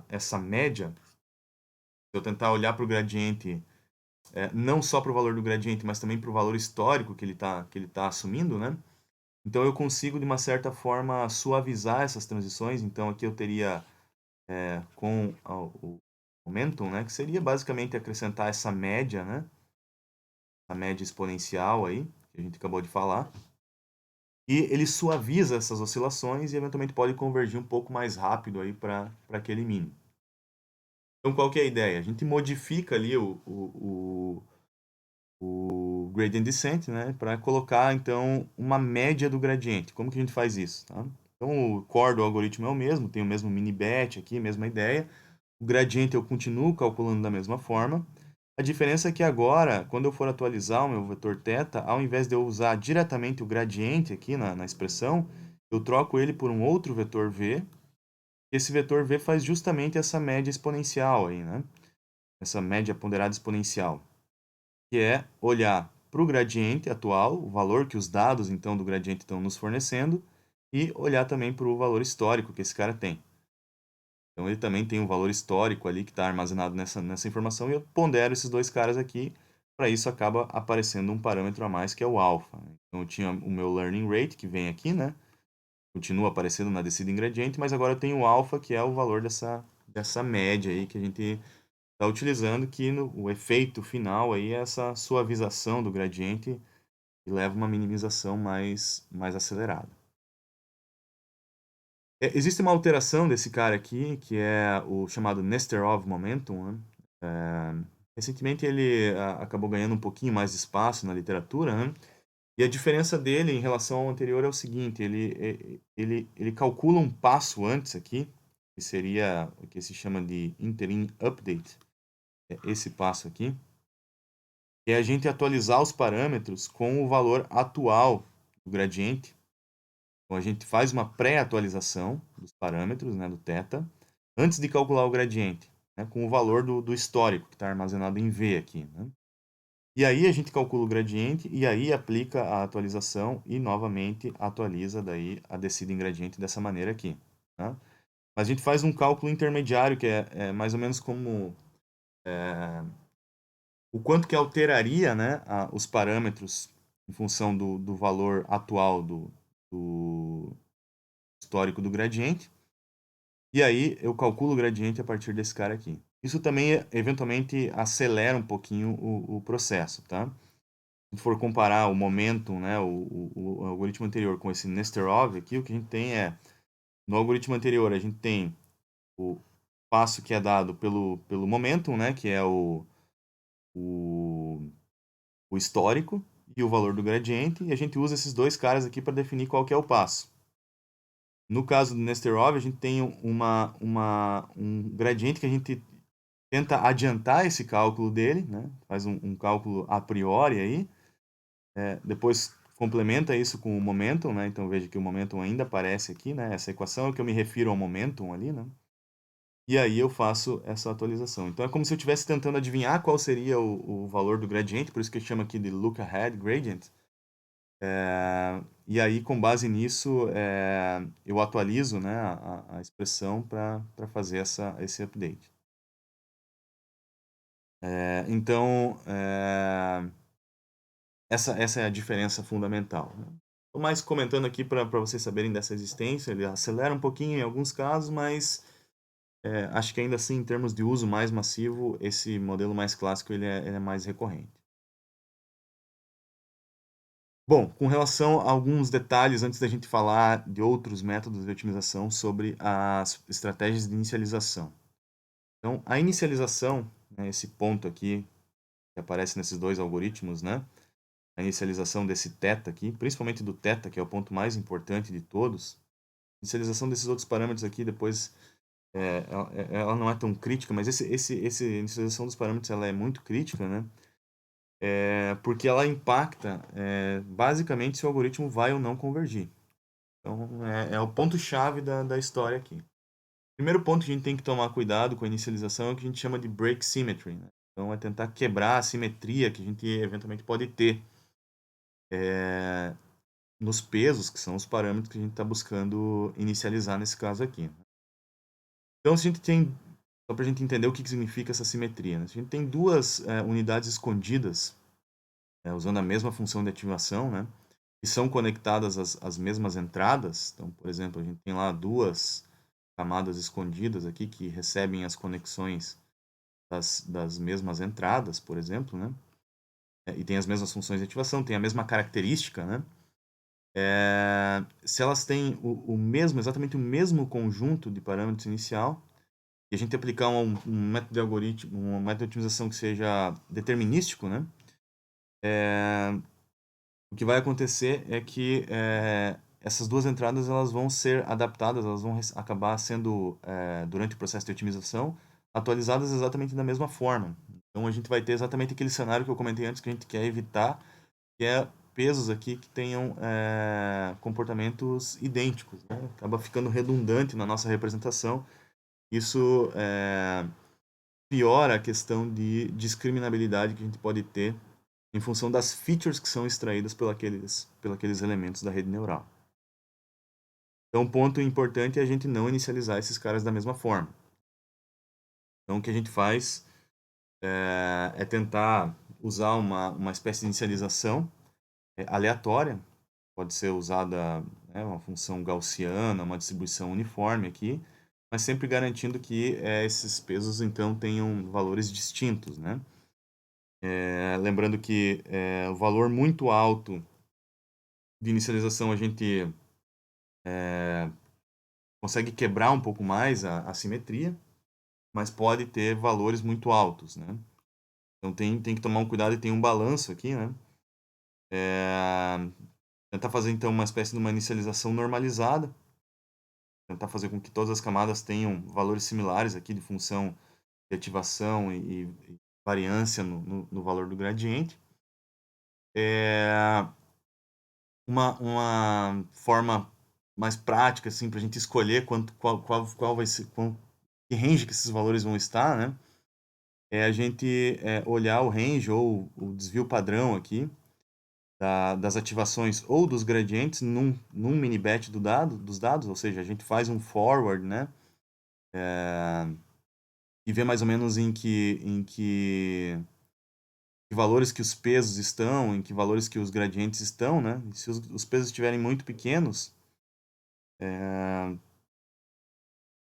essa média, se eu tentar olhar para o gradiente, não só para o valor do gradiente, mas também para o valor histórico que ele tá assumindo, né? Então eu consigo, de uma certa forma, suavizar essas transições. Então aqui eu teria com o momentum, né, que seria basicamente acrescentar essa média, né, a média exponencial aí, que a gente acabou de falar, e ele suaviza essas oscilações e eventualmente pode convergir um pouco mais rápido aí para aquele mínimo. Então qual que é a ideia? A gente modifica ali o gradient descent, né, para colocar então uma média do gradiente. Como que a gente faz isso? Tá? Então o core do algoritmo é o mesmo, tem o mesmo mini batch aqui, mesma ideia. O O gradiente eu continuo calculando da mesma forma. A diferença é que agora, quando eu for atualizar o meu vetor θ, ao invés de eu usar diretamente o gradiente aqui na expressão, eu troco ele por um outro vetor v. Esse vetor v faz justamente essa média exponencial aí, né? Essa média ponderada exponencial, que é olhar para o gradiente atual, o valor que os dados então do gradiente estão nos fornecendo, e olhar também para o valor histórico que esse cara tem. Então ele também tem um valor histórico ali que está armazenado nessa informação, e eu pondero esses dois caras aqui, para isso acaba aparecendo um parâmetro a mais que é o alfa. Então eu tinha o meu learning rate, que vem aqui, né? Continua aparecendo na descida em gradiente, mas agora eu tenho o alfa, que é o valor dessa média aí que a gente está utilizando, que o efeito final aí é essa suavização do gradiente e leva uma minimização mais acelerada. Existe uma alteração desse cara aqui, que é o chamado Nesterov Momentum, né? Recentemente ele acabou ganhando um pouquinho mais de espaço na literatura, né? E a diferença dele em relação ao anterior é o seguinte, ele calcula um passo antes aqui, que seria o que se chama de interim update, é esse passo aqui, que é a gente atualizar os parâmetros com o valor atual do gradiente. Então a gente faz uma pré-atualização dos parâmetros, né, do θ, antes de calcular o gradiente, né, com o valor do histórico, que está armazenado em V aqui, né? E aí a gente calcula o gradiente e aí aplica a atualização e novamente atualiza daí a descida em gradiente dessa maneira aqui, tá? Mas a gente faz um cálculo intermediário que é mais ou menos como o quanto que alteraria, né, os parâmetros em função do valor atual do histórico do gradiente. E aí eu calculo o gradiente a partir desse cara aqui. Isso também eventualmente acelera um pouquinho o processo, tá? Se for comparar o momentum, né, o algoritmo anterior com esse Nesterov aqui, o que a gente tem no algoritmo anterior, a gente tem o passo que é dado pelo momentum, né, que é o, o histórico, e o valor do gradiente, e a gente usa esses dois caras aqui para definir qual que é o passo. No caso do Nesterov, a gente tem um gradiente que a gente tenta adiantar esse cálculo dele, né, faz um cálculo a priori aí, depois complementa isso com o momentum, né? Então veja que o momentum ainda aparece aqui, né? Essa equação é que eu me refiro ao momentum ali, né? E aí eu faço essa atualização. Então é como se eu estivesse tentando adivinhar qual seria o valor do gradiente, por isso que eu chamo aqui de look ahead gradient. E aí, com base nisso, eu atualizo, né, a expressão para fazer esse update. Então, essa é a diferença fundamental, né? Estou mais comentando aqui para vocês saberem dessa existência. Ele acelera um pouquinho em alguns casos, mas acho que ainda assim, em termos de uso mais massivo, esse modelo mais clássico ele é mais recorrente. Bom, com relação a alguns detalhes, antes da gente falar de outros métodos de otimização sobre as estratégias de inicialização. Então, a inicialização, né, esse ponto aqui, que aparece nesses dois algoritmos, né? A inicialização desse θ aqui, principalmente do θ, que é o ponto mais importante de todos. A inicialização desses outros parâmetros aqui, depois, ela não é tessa crítica, mas essa inicialização dos parâmetros ela é muito crítica, né? Porque ela impacta basicamente se o algoritmo vai ou não convergir. Então, é o ponto-chave da história aqui. O primeiro ponto que a gente tem que tomar cuidado com a inicialização é o que a gente chama de break symmetry, né? Então, é tentar quebrar a simetria que a gente eventualmente pode ter nos pesos, que são os parâmetros que a gente está buscando inicializar nesse caso aqui. Então, se a gente tem, só para a gente entender o que significa essa simetria, né? Se a gente tem duas unidades escondidas, usando a mesma função de ativação, né? Que são conectadas às mesmas entradas. Então, por exemplo, a gente tem lá duas camadas escondidas aqui que recebem as conexões das mesmas entradas, por exemplo, né? E tem as mesmas funções de ativação, tem a mesma característica, né? Se elas têm exatamente o mesmo conjunto de parâmetros inicial, e a gente aplicar um método de algoritmo, um método de otimização que seja determinístico, né? O que vai acontecer é que essas duas entradas elas vão ser adaptadas, elas vão acabar sendo, durante o processo de otimização, atualizadas exatamente da mesma forma. Então a gente vai ter exatamente aquele cenário que eu comentei antes que a gente quer evitar, que é pesos aqui que tenham comportamentos idênticos, né? Acaba ficando redundante na nossa representação. Isso piora a questão de discriminabilidade que a gente pode ter em função das features que são extraídas pelos elementos da rede neural. Então, um ponto importante é a gente não inicializar esses caras da mesma forma. Então, o que a gente faz é tentar usar uma espécie de inicialização aleatória. Pode ser usada uma função gaussiana, uma distribuição uniforme aqui, mas sempre garantindo que esses pesos, então, tenham valores distintos, né? Lembrando que o valor muito alto de inicialização a gente consegue quebrar um pouco mais a simetria, mas pode ter valores muito altos, né? Então tem que tomar um cuidado e tem um balanço aqui, né? Tentar fazer então uma espécie de uma inicialização normalizada, tentar fazer com que todas as camadas tenham valores similares aqui de função de ativação e variância no valor do gradiente. Uma forma mais prática assim para a gente escolher qual vai ser, que range que esses valores vão estar, né? É a gente olhar o range ou o desvio padrão aqui das ativações ou dos gradientes num mini batch dos dados, ou seja, a gente faz um forward, né? E vê mais ou menos em que valores que os pesos estão, em que valores que os gradientes estão, né? E se os pesos estiverem muito pequenos,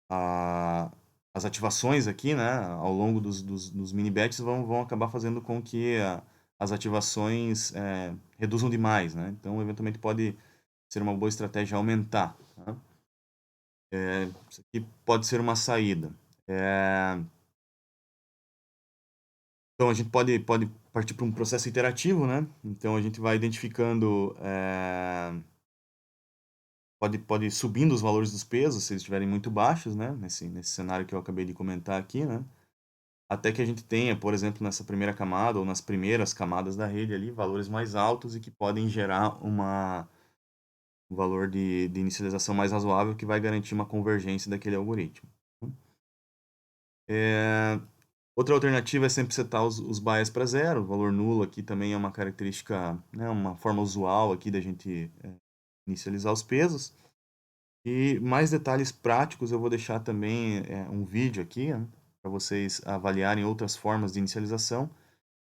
a, as ativações aqui, né, ao longo dos mini batches vão acabar fazendo com que as ativações reduzam demais, né? Então, eventualmente pode ser uma boa estratégia aumentar. Tá? Isso aqui pode ser uma saída. Então, a gente pode partir para um processo iterativo, né? Então, a gente vai identificando, pode ir subindo os valores dos pesos, se eles estiverem muito baixos, né? Nesse cenário que eu acabei de comentar aqui, né? Até que a gente tenha, por exemplo, nessa primeira camada ou nas primeiras camadas da rede ali, valores mais altos e que podem gerar um valor de inicialização mais razoável que vai garantir uma convergência daquele algoritmo. Outra alternativa é sempre setar os bias para zero. O valor nulo aqui também é uma característica, né, uma forma usual aqui da gente inicializar os pesos. E mais detalhes práticos eu vou deixar também um vídeo aqui, né, para vocês avaliarem outras formas de inicialização,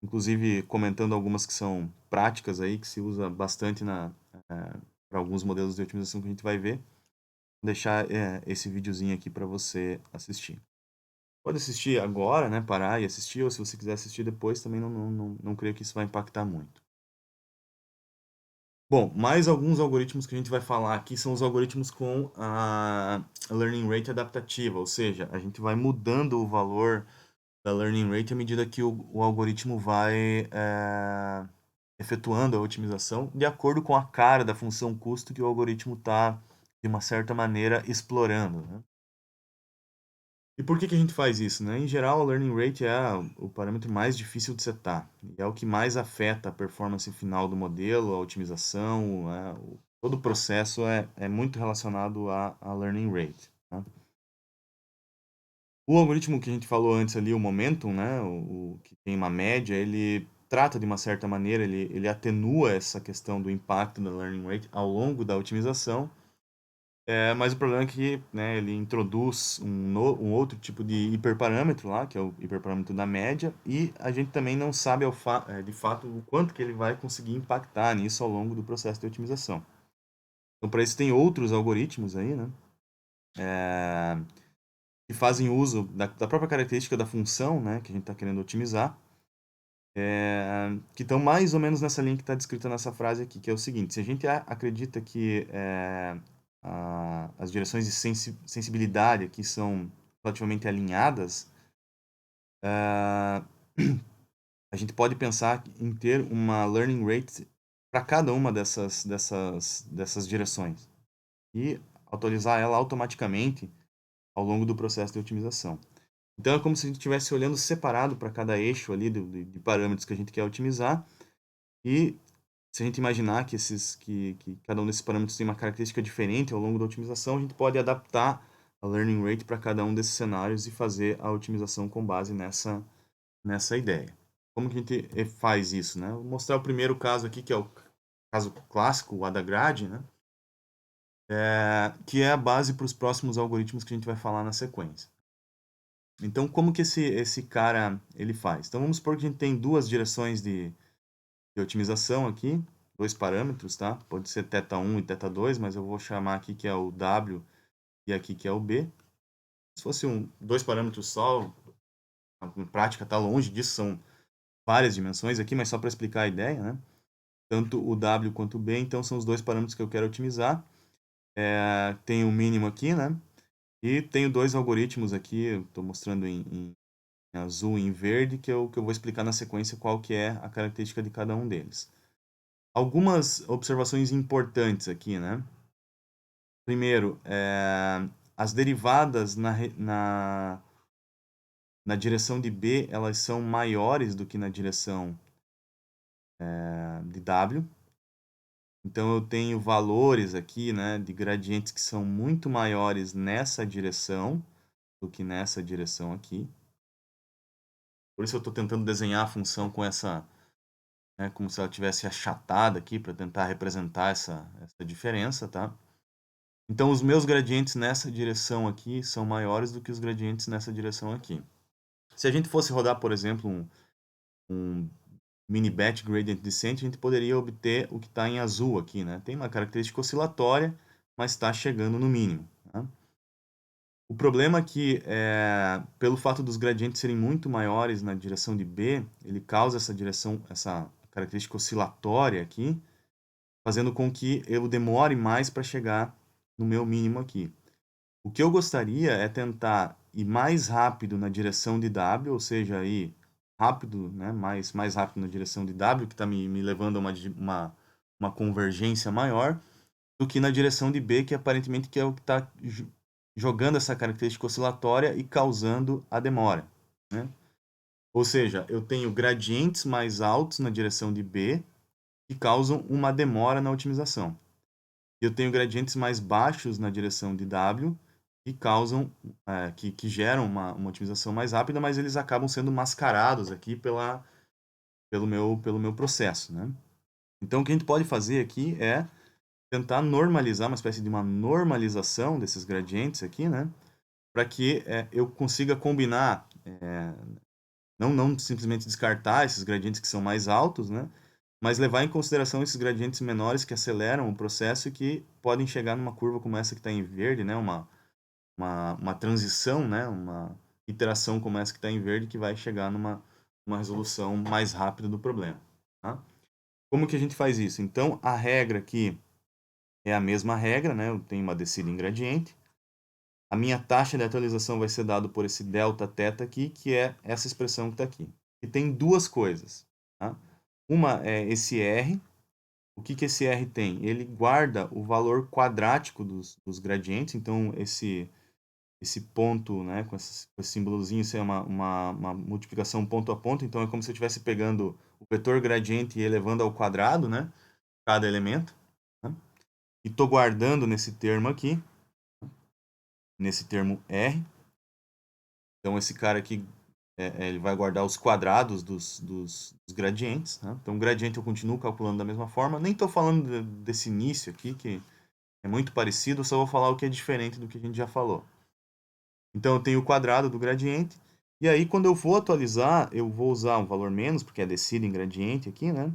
inclusive comentando algumas que são práticas aí, que se usa bastante para alguns modelos de otimização que a gente vai ver. Vou deixar esse videozinho aqui para você assistir. Pode assistir agora, né, parar e assistir, ou se você quiser assistir depois, também não creio que isso vai impactar muito. Bom, mais alguns algoritmos que a gente vai falar aqui são os algoritmos com a learning rate adaptativa, ou seja, a gente vai mudando o valor da learning rate à medida que o algoritmo vai efetuando a otimização de acordo com a cara da função custo que o algoritmo está, de uma certa maneira, explorando, né? E por que a gente faz isso, né? Em geral, a learning rate é o parâmetro mais difícil de setar. E é o que mais afeta a performance final do modelo, a otimização, né? Todo o processo é muito relacionado à learning rate. Tá? O algoritmo que a gente falou antes ali, o Momentum, né? O que tem uma média, ele trata de uma certa maneira, ele atenua essa questão do impacto da learning rate ao longo da otimização. Mas o problema é que, né, ele introduz um outro tipo de hiperparâmetro lá, que é o hiperparâmetro da média, e a gente também não sabe de fato o quanto que ele vai conseguir impactar nisso ao longo do processo de otimização. Então, para isso tem outros algoritmos aí, né, que fazem uso da própria característica da função, né, que a gente está querendo otimizar, que estão mais ou menos nessa linha que está descrita nessa frase aqui, que é o seguinte: se a gente acredita que as direções de sensibilidade aqui são relativamente alinhadas, a gente pode pensar em ter uma learning rate para cada uma dessas direções e atualizar ela automaticamente ao longo do processo de otimização. Então, é como se a gente estivesse olhando separado para cada eixo ali de parâmetros que a gente quer otimizar. E se a gente imaginar que cada um desses parâmetros tem uma característica diferente ao longo da otimização, a gente pode adaptar a learning rate para cada um desses cenários e fazer a otimização com base nessa ideia. Como que a gente faz isso, né? Vou mostrar o primeiro caso aqui, que é o caso clássico, o AdaGrad, né? Que é a base para os próximos algoritmos que a gente vai falar na sequência. Então, como que esse cara ele faz? Então, vamos supor que a gente tem duas direções de otimização aqui, dois parâmetros, tá? Pode ser θ1 e θ2, mas eu vou chamar aqui que é o W e aqui que é o B. Se fosse dois parâmetros só, a prática está longe disso, são várias dimensões aqui, mas só para explicar a ideia, né? Tanto o W quanto o B, então são os dois parâmetros que eu quero otimizar. Tem o mínimo aqui, né? E tenho dois algoritmos aqui, estou mostrando em azul e em verde, que eu vou explicar na sequência qual que é a característica de cada um deles. Algumas observações importantes aqui, né? Primeiro, as derivadas na direção de B, elas são maiores do que na direção de W. Então, eu tenho valores aqui, né, de gradientes que são muito maiores nessa direção do que nessa direção aqui. Por isso eu estou tentando desenhar a função com essa, né, como se ela tivesse achatada aqui para tentar representar essa diferença, tá? Então, os meus gradientes nessa direção aqui são maiores do que os gradientes nessa direção aqui. Se a gente fosse rodar, por exemplo, um mini batch gradient descent, a gente poderia obter o que está em azul aqui, né? Tem uma característica oscilatória, mas está chegando no mínimo. Tá? O problema é que, pelo fato dos gradientes serem muito maiores na direção de B, ele causa essa característica oscilatória aqui, fazendo com que eu demore mais para chegar no meu mínimo aqui. O que eu gostaria é tentar ir mais rápido na direção de W, ou seja, ir rápido, né, mais rápido na direção de W, que está me levando a uma convergência maior, do que na direção de B, que aparentemente que é o que está jogando essa característica oscilatória e causando a demora. Né? Ou seja, eu tenho gradientes mais altos na direção de B que causam uma demora na otimização. Eu tenho gradientes mais baixos na direção de W que causam, que geram uma otimização mais rápida, mas eles acabam sendo mascarados aqui pelo meu processo, né? Então, o que a gente pode fazer aqui é tentar normalizar, uma espécie de uma normalização desses gradientes aqui, né? Para que eu consiga combinar, não simplesmente descartar esses gradientes que são mais altos, né? Mas levar em consideração esses gradientes menores que aceleram o processo e que podem chegar numa curva como essa que está em verde, né? Uma transição, né? Uma iteração como essa que está em verde que vai chegar uma resolução mais rápida do problema. Tá? Como que a gente faz isso? Então, a regra aqui é a mesma regra, né? Eu tenho uma descida em gradiente. A minha taxa de atualização vai ser dado por esse delta θ aqui, que é essa expressão que está aqui. E tem duas coisas. Tá? Uma é esse R. O que esse R tem? Ele guarda o valor quadrático dos gradientes. Então, esse ponto, né, com esse símbolozinho, isso é uma multiplicação ponto a ponto. Então, é como se eu estivesse pegando o vetor gradiente e elevando ao quadrado, né, cada elemento. Né? E estou guardando nesse termo aqui, nesse termo R. Então, esse cara aqui, ele vai guardar os quadrados dos gradientes. Né? Então, o gradiente eu continuo calculando da mesma forma. Nem estou falando desse início aqui, que é muito parecido, só vou falar o que é diferente do que a gente já falou. Então, eu tenho o quadrado do gradiente. E aí, quando eu for atualizar, eu vou usar um valor menos, porque é descida em gradiente aqui, né?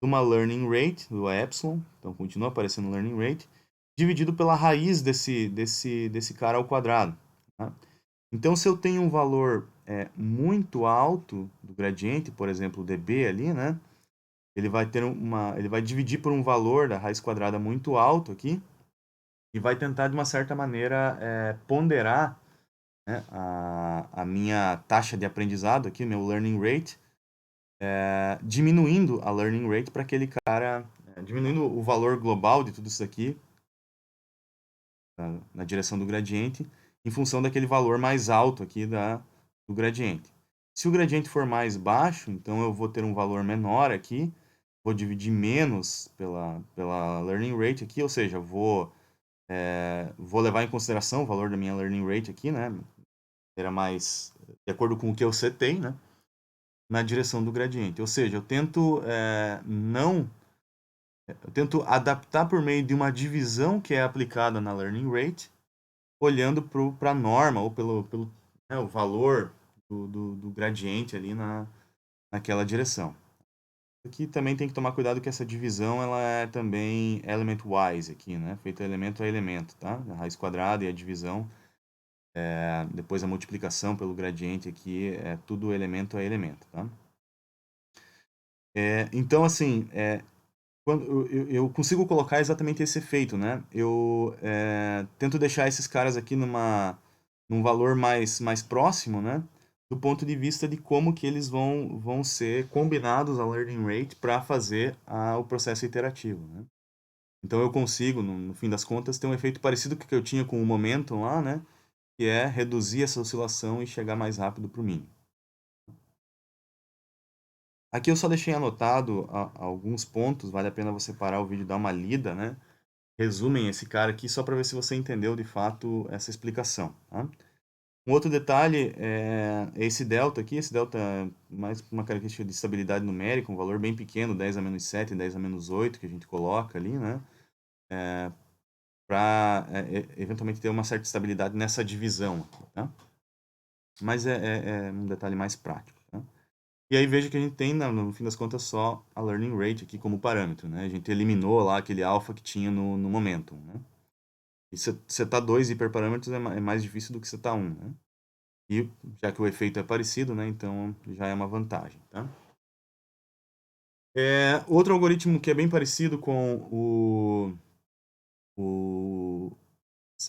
Uma learning rate, do epsilon. Então, continua aparecendo learning rate. Dividido pela raiz desse cara ao quadrado. Tá? Então, se eu tenho um valor muito alto do gradiente, por exemplo, o dB ali, né? Ele vai dividir por um valor da raiz quadrada muito alto aqui e vai tentar, de uma certa maneira, ponderar, né, a minha taxa de aprendizado aqui, meu learning rate, diminuindo a learning rate para aquele cara, diminuindo o valor global de tudo isso aqui, na direção do gradiente, em função daquele valor mais alto aqui do gradiente. Se o gradiente for mais baixo, então eu vou ter um valor menor aqui, vou dividir menos pela learning rate aqui, ou seja, vou levar em consideração o valor da minha learning rate aqui, né? Era mais de acordo com o que eu setei, né? Na direção do gradiente. Ou seja, eu tento adaptar por meio de uma divisão que é aplicada na learning rate, olhando para a norma ou pelo né, o valor do gradiente ali naquela direção. Aqui também tem que tomar cuidado que essa divisão ela é também element-wise aqui, né? Feita elemento a elemento, tá? A raiz quadrada e a divisão, depois a multiplicação pelo gradiente aqui, é tudo elemento a elemento, tá? Então, assim, quando eu consigo colocar exatamente esse efeito, né? Eu tento deixar esses caras aqui num valor mais próximo, né? Do ponto de vista de como que eles vão ser combinados a learning rate para fazer o processo iterativo, né? Então eu consigo, no fim das contas, ter um efeito parecido com o que eu tinha com o momentum lá, né? Que é reduzir essa oscilação e chegar mais rápido para o mínimo. Aqui eu só deixei anotado alguns pontos, vale a pena você parar o vídeo e dar uma lida, né? Resumem esse cara aqui só para ver se você entendeu de fato essa explicação, tá? Um outro detalhe é esse delta aqui. Esse delta é mais uma característica de estabilidade numérica, um valor bem pequeno, 10 a menos 7, 10 a menos 8, que a gente coloca ali, né? Para eventualmente ter uma certa estabilidade nessa divisão aqui, tá? Mas é um detalhe mais prático, tá? E aí veja que a gente tem, no fim das contas, só a learning rate aqui como parâmetro, né? A gente eliminou lá aquele alfa que tinha no momentum, né? E setar dois hiperparâmetros é mais difícil do que setar um, né? E já que o efeito é parecido, né? Então já é uma vantagem, tá? Outro algoritmo que é bem parecido com o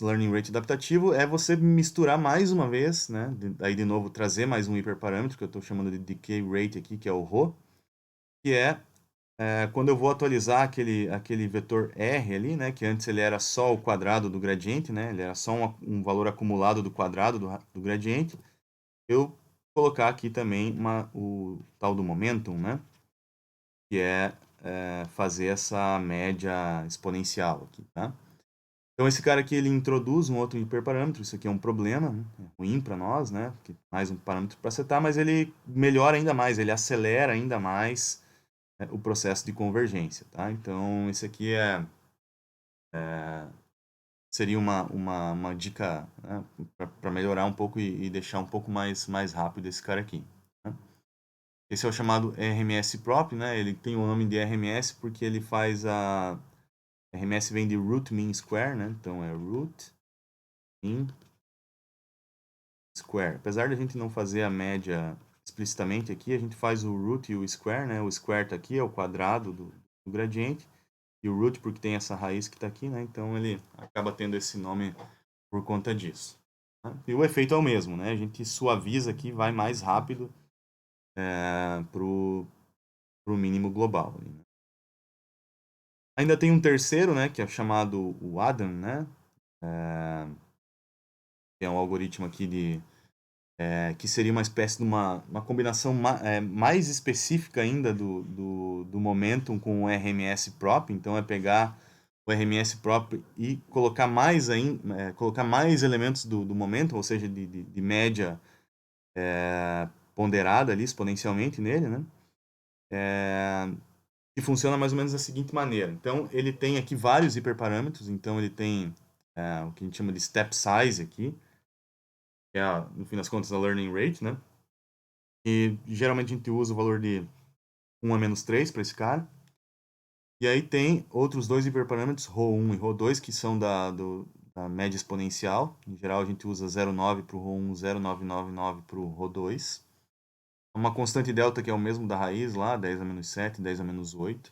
learning rate adaptativo é você misturar mais uma vez, né? Aí de novo trazer mais um hiperparâmetro que eu estou chamando de decay rate aqui, que é o ρ, que quando eu vou atualizar aquele vetor R ali, né, que antes ele era só o quadrado do gradiente, né, ele era só um valor acumulado do quadrado do gradiente, eu colocar aqui também o tal do momentum, né, que fazer essa média exponencial aqui, tá? Então esse cara aqui ele introduz um outro hiperparâmetro, isso aqui é um problema, né, é ruim para nós, né, porque mais um parâmetro para setar, mas ele melhora ainda mais, ele acelera ainda mais o processo de convergência, tá? Então, esse aqui seria uma dica, né, para melhorar um pouco e deixar um pouco mais rápido esse cara aqui, né? Esse é o chamado RMS prop, né? Ele tem o nome de RMS porque ele faz RMS vem de root mean square, né? Então, é root mean square. Apesar de a gente não fazer a média explicitamente aqui, a gente faz o root e o square, né? O square tá aqui, é o quadrado do gradiente. E o root porque tem essa raiz que está aqui, né? Então ele acaba tendo esse nome por conta disso, né? E o efeito é o mesmo, né? A gente suaviza aqui, vai mais rápido pro mínimo global, né? Ainda tem um terceiro, né? Que é chamado o Adam, né? Que é um algoritmo aqui que seria uma espécie de uma combinação mais específica ainda do momentum com o RMS prop. Então é pegar o RMS prop e colocar mais elementos do momentum, ou seja, de média ponderada ali exponencialmente nele, né? Que funciona mais ou menos da seguinte maneira. Então ele tem aqui vários hiperparâmetros. Então ele tem o que a gente chama de step size aqui, que é no fim das contas a learning rate, né? E geralmente a gente usa o valor de 1 a menos 3 para esse cara. E aí tem outros dois hiperparâmetros, ρ1 e ρ2, que são da média exponencial. Em geral a gente usa 0,9 para o ρ1, 0,999 para o ρ2. Uma constante delta que é o mesmo da raiz lá, 10 a menos 7, 10 a menos 8.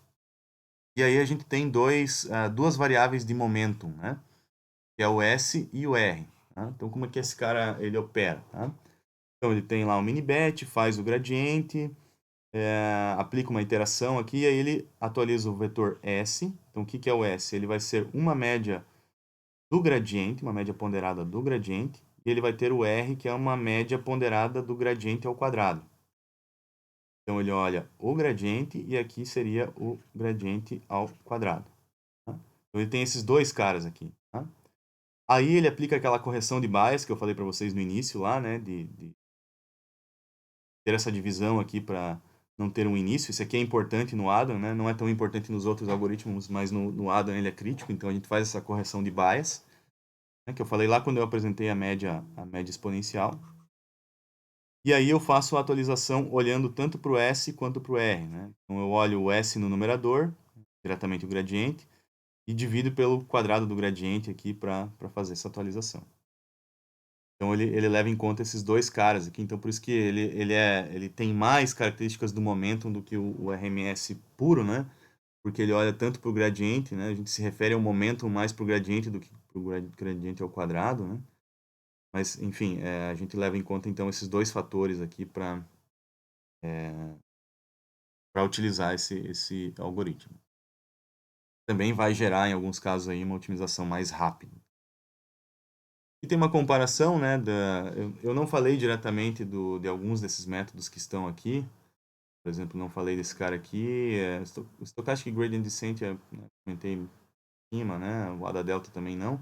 E aí a gente tem duas variáveis de momentum, né? Que é o S e o R. Tá? Então como é que esse cara ele opera? Tá? Então ele tem lá o mini-bet, faz o gradiente, aplica uma iteração aqui e aí ele atualiza o vetor S. Então, o que é o S? Ele vai ser uma média do gradiente, uma média ponderada do gradiente, e ele vai ter o R, que é uma média ponderada do gradiente ao quadrado. Então, ele olha o gradiente e aqui seria o gradiente ao quadrado. Tá? Então, ele tem esses dois caras aqui. Tá? Aí, ele aplica aquela correção de bias que eu falei para vocês no início lá, né? De ter essa divisão aqui para não ter um início. Isso aqui é importante no Adam, né? Não é tão importante nos outros algoritmos, mas no Adam ele é crítico. Então, a gente faz essa correção de bias, né? Que eu falei lá quando eu apresentei a média exponencial. E aí eu faço a atualização olhando tanto para o S quanto para o R, né? Então eu olho o S no numerador, diretamente o gradiente, e divido pelo quadrado do gradiente aqui para fazer essa atualização. Então ele leva em conta esses dois caras aqui, então por isso que ele tem mais características do momentum do que o RMS puro, né? Porque ele olha tanto para o gradiente, né? A gente se refere ao momentum mais para o gradiente do que para o gradiente ao quadrado, né? Mas, enfim, a gente leva em conta então esses dois fatores aqui para utilizar esse algoritmo. Também vai gerar, em alguns casos, aí, uma otimização mais rápida. E tem uma comparação, né, eu não falei diretamente de alguns desses métodos que estão aqui. Por exemplo, não falei desse cara aqui. O Stochastic Gradient Descent, né, comentei em cima, né, o ADA Delta também não.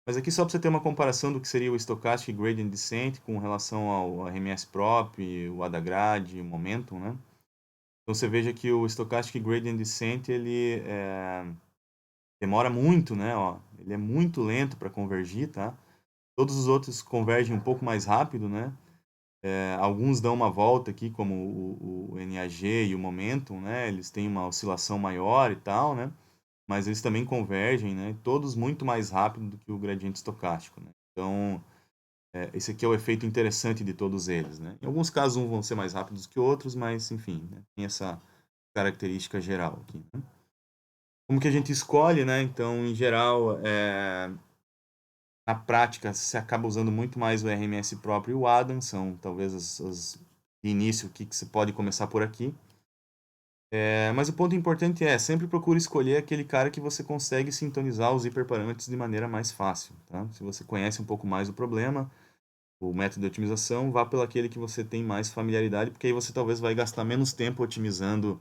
Mas aqui só para você ter uma comparação do que seria o Stochastic Gradient Descent com relação ao RMS Prop, o ADA Grad, o Momentum, né. Então você veja que o Stochastic Gradient Descent, ele demora muito, né? Ó, ele é muito lento para convergir, tá? Todos os outros convergem um pouco mais rápido, né? Alguns dão uma volta aqui, como o NAG e o Momentum, né? Eles têm uma oscilação maior e tal, né? Mas eles também convergem, né? Todos muito mais rápido do que o gradiente estocástico, né? Então, esse aqui é o efeito interessante de todos eles, né? Em alguns casos, uns vão ser mais rápidos que outros, mas, enfim, né? Tem essa característica geral aqui, né? Como que a gente escolhe, né? Então, em geral, na prática, se acaba usando muito mais o RMS próprio e o Adam, são talvez as de início que você pode começar por aqui. Mas o ponto importante sempre procure escolher aquele cara que você consegue sintonizar os hiperparâmetros de maneira mais fácil, tá? Se você conhece um pouco mais o problema, o método de otimização, vá pelo aquele que você tem mais familiaridade, porque aí você talvez vai gastar menos tempo otimizando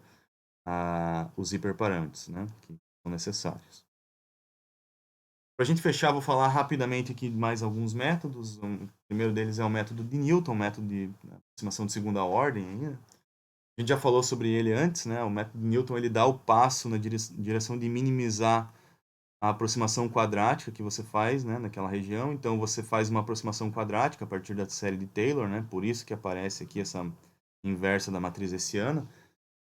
os hiperparâmetros, né? Que são necessários. Para a gente fechar, vou falar rapidamente aqui de mais alguns métodos. O primeiro deles é o método de Newton, método de aproximação de segunda ordem. A gente já falou sobre ele antes, né? O método de Newton ele dá o passo na direção de minimizar a aproximação quadrática que você faz, né, naquela região. Então você faz uma aproximação quadrática a partir da série de Taylor, né? Por isso que aparece aqui essa inversa da matriz hessiana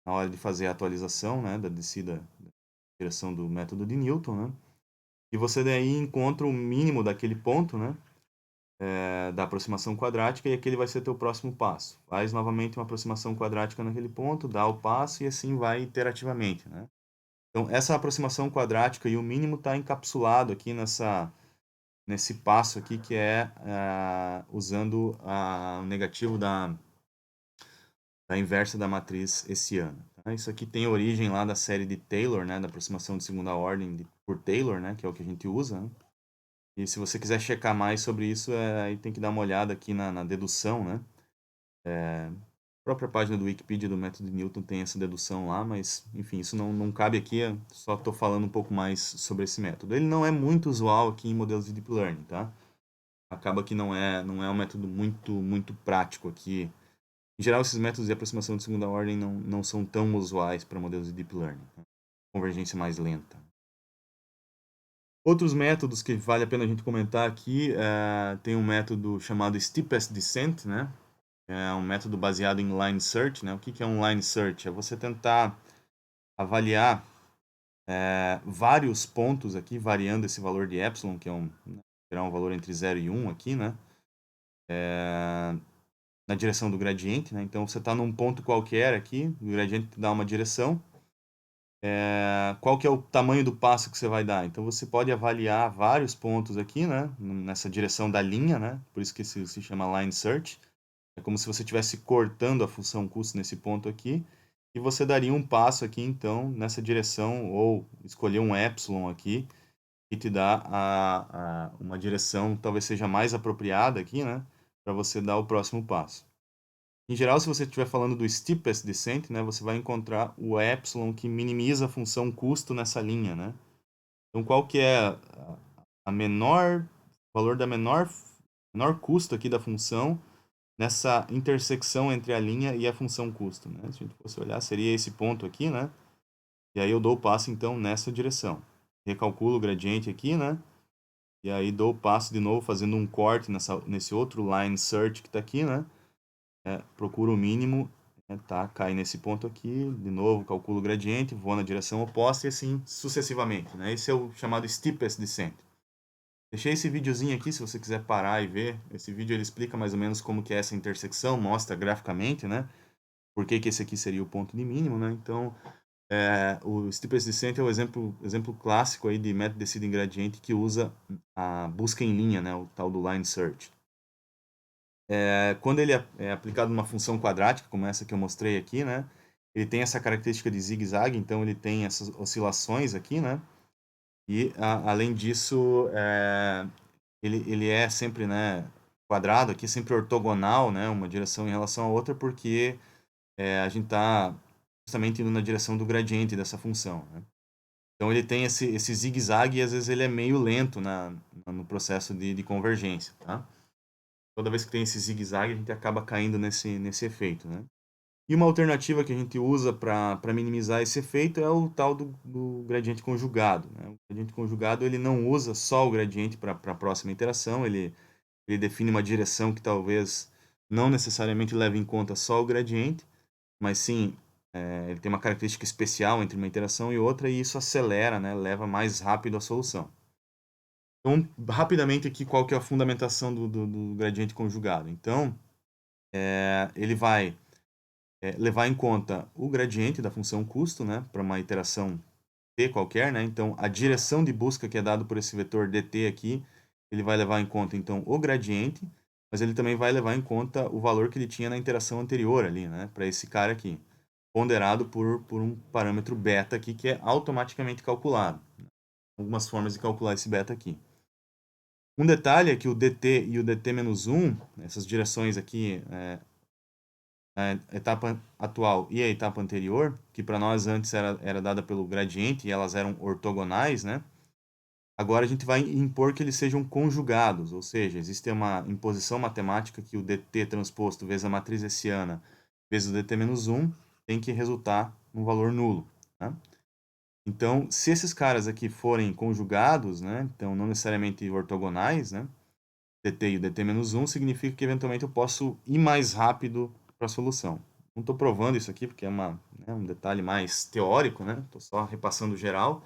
na hora de fazer a atualização, né, da descida da direção do método de Newton, né? E você daí encontra o mínimo daquele ponto, né? Da aproximação quadrática, e aquele vai ser teu próximo passo. Faz novamente uma aproximação quadrática naquele ponto, dá o passo e assim vai iterativamente, né? Então, essa aproximação quadrática e o mínimo está encapsulado aqui nesse passo aqui, que é usando o negativo da inversa da matriz hessiana. Tá? Isso aqui tem origem lá da série de Taylor, né? Da aproximação de segunda ordem por Taylor, né? Que é o que a gente usa, né? E se você quiser checar mais sobre isso, aí tem que dar uma olhada aqui na dedução, né? A própria página do Wikipedia do método de Newton tem essa dedução lá, mas, enfim, isso não cabe aqui, só estou falando um pouco mais sobre esse método. Ele não é muito usual aqui em modelos de Deep Learning, tá? Acaba que não é um método muito prático aqui. Em geral, esses métodos de aproximação de segunda ordem não são tão usuais para modelos de Deep Learning. Tá? Convergência mais lenta. Outros métodos que vale a pena a gente comentar aqui, tem um método chamado Steepest Descent, né? É um método baseado em line search, né? O que é um line search? É você tentar avaliar vários pontos aqui, variando esse valor de epsilon, que será um valor entre 0 e 1 aqui, né? Na direção do gradiente, né? Então você está num ponto qualquer aqui, o gradiente te dá uma direção. Qual que é o tamanho do passo que você vai dar? Então você pode avaliar vários pontos aqui, né? Nessa direção da linha, né? Por isso que se chama line search. É como se você estivesse cortando a função custo nesse ponto aqui, e você daria um passo aqui, então, nessa direção, ou escolher um epsilon aqui, que te dá uma direção talvez seja mais apropriada aqui, né, para você dar o próximo passo. Em geral, se você estiver falando do steepest descent, né, você vai encontrar o epsilon que minimiza a função custo nessa linha, né? Então, qual que é a menor valor da menor custo aqui da função nessa intersecção entre a linha e a função custo, né? Se a gente fosse olhar, seria esse ponto aqui, né? E aí eu dou o passo então nessa direção. Recalculo o gradiente aqui, né? E aí dou o passo de novo fazendo um corte nesse outro line search que está aqui, né? Procuro o mínimo, tá? Cai nesse ponto aqui, de novo calculo o gradiente, vou na direção oposta e assim sucessivamente, né? Esse é o chamado steepest descent. Deixei esse videozinho aqui, se você quiser parar e ver. Esse vídeo ele explica mais ou menos como que é essa intersecção, mostra graficamente, né? Por que que esse aqui seria o ponto de mínimo, né? Então, o steepest descent é o exemplo clássico aí de método Decidim Gradiente que usa a busca em linha, né? O tal do line search. Quando ele é aplicado numa função quadrática, como essa que eu mostrei aqui, né? Ele tem essa característica de zigue-zague, então ele tem essas oscilações aqui, né? E, além disso, ele é sempre, né, quadrado aqui, sempre ortogonal, né? Uma direção em relação à outra, porque a gente está justamente indo na direção do gradiente dessa função, né? Então ele tem esse zigue-zague e às vezes ele é meio lento no processo de convergência, tá? Toda vez que tem esse zigue-zague, a gente acaba caindo nesse efeito, né? E uma alternativa que a gente usa para minimizar esse efeito é o tal do gradiente conjugado, né? O gradiente conjugado ele não usa só o gradiente para a próxima iteração, ele define uma direção que talvez não necessariamente leve em conta só o gradiente, mas sim ele tem uma característica especial entre uma interação e outra e isso acelera, né? Leva mais rápido a solução. Então, rapidamente aqui, qual que é a fundamentação do gradiente conjugado? Então, ele vai levar em conta o gradiente da função custo, né, para uma iteração t qualquer, né? Então, a direção de busca que é dado por esse vetor dt aqui, ele vai levar em conta, então, o gradiente, mas ele também vai levar em conta o valor que ele tinha na interação anterior ali, né, para esse cara aqui, ponderado por um parâmetro beta aqui, que é automaticamente calculado. Algumas formas de calcular esse beta aqui. Um detalhe é que o dt e o dt-1, essas direções aqui, a etapa atual e a etapa anterior, que para nós antes era dada pelo gradiente e elas eram ortogonais, né? Agora a gente vai impor que eles sejam conjugados, ou seja, existe uma imposição matemática que o dt transposto vezes a matriz hessiana vezes o dt-1 tem que resultar num valor nulo, né? Então, se esses caras aqui forem conjugados, né, então não necessariamente ortogonais, né, dt e o dt-1 significa que eventualmente eu posso ir mais rápido para a solução. Não estou provando isso aqui porque é um detalhe mais teórico, né? Estou só repassando geral.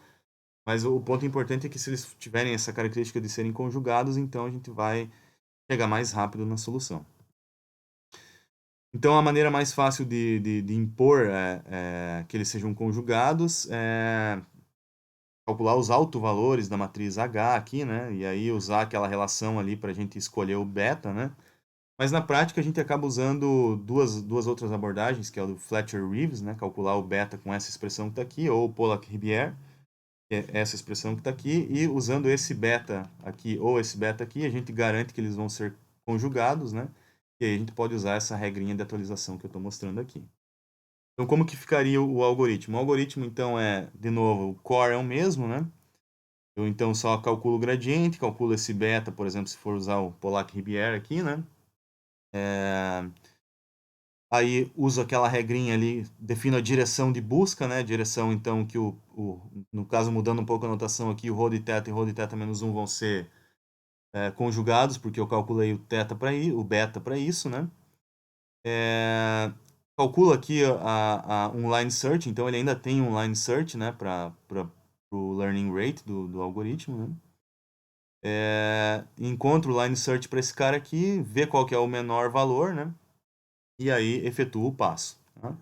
Mas o ponto importante é que se eles tiverem essa característica de serem conjugados, então a gente vai chegar mais rápido na solução. Então a maneira mais fácil de impor que eles sejam conjugados é calcular os autovalores da matriz H aqui, né? E aí usar aquela relação ali para a gente escolher o beta, né? Mas na prática a gente acaba usando duas outras abordagens, que é o do Fletcher-Reeves, né? Calcular o beta com essa expressão que está aqui, ou o Pollack-Ribier, que é essa expressão que está aqui, e usando esse beta aqui ou esse beta aqui, a gente garante que eles vão ser conjugados, né? E aí a gente pode usar essa regrinha de atualização que eu estou mostrando aqui. Então, como que ficaria o algoritmo? O algoritmo, então, de novo, o core é o mesmo, né? Eu, então, só calculo o gradiente, calculo esse beta, por exemplo, se for usar o Pollack-Ribier aqui, né? Aí uso aquela regrinha ali, defino a direção de busca, né? Direção, então, que no caso, mudando um pouco a notação aqui, o rho de θ e rho de θ-1 vão ser conjugados, porque eu calculei o θ para o beta para isso, né? Calculo aqui um line search, então ele ainda tem um line search, né? Para o learning rate do algoritmo, né? Encontro o line search para esse cara aqui, ver qual que é o menor valor, né? E aí efetuo o passo, tá?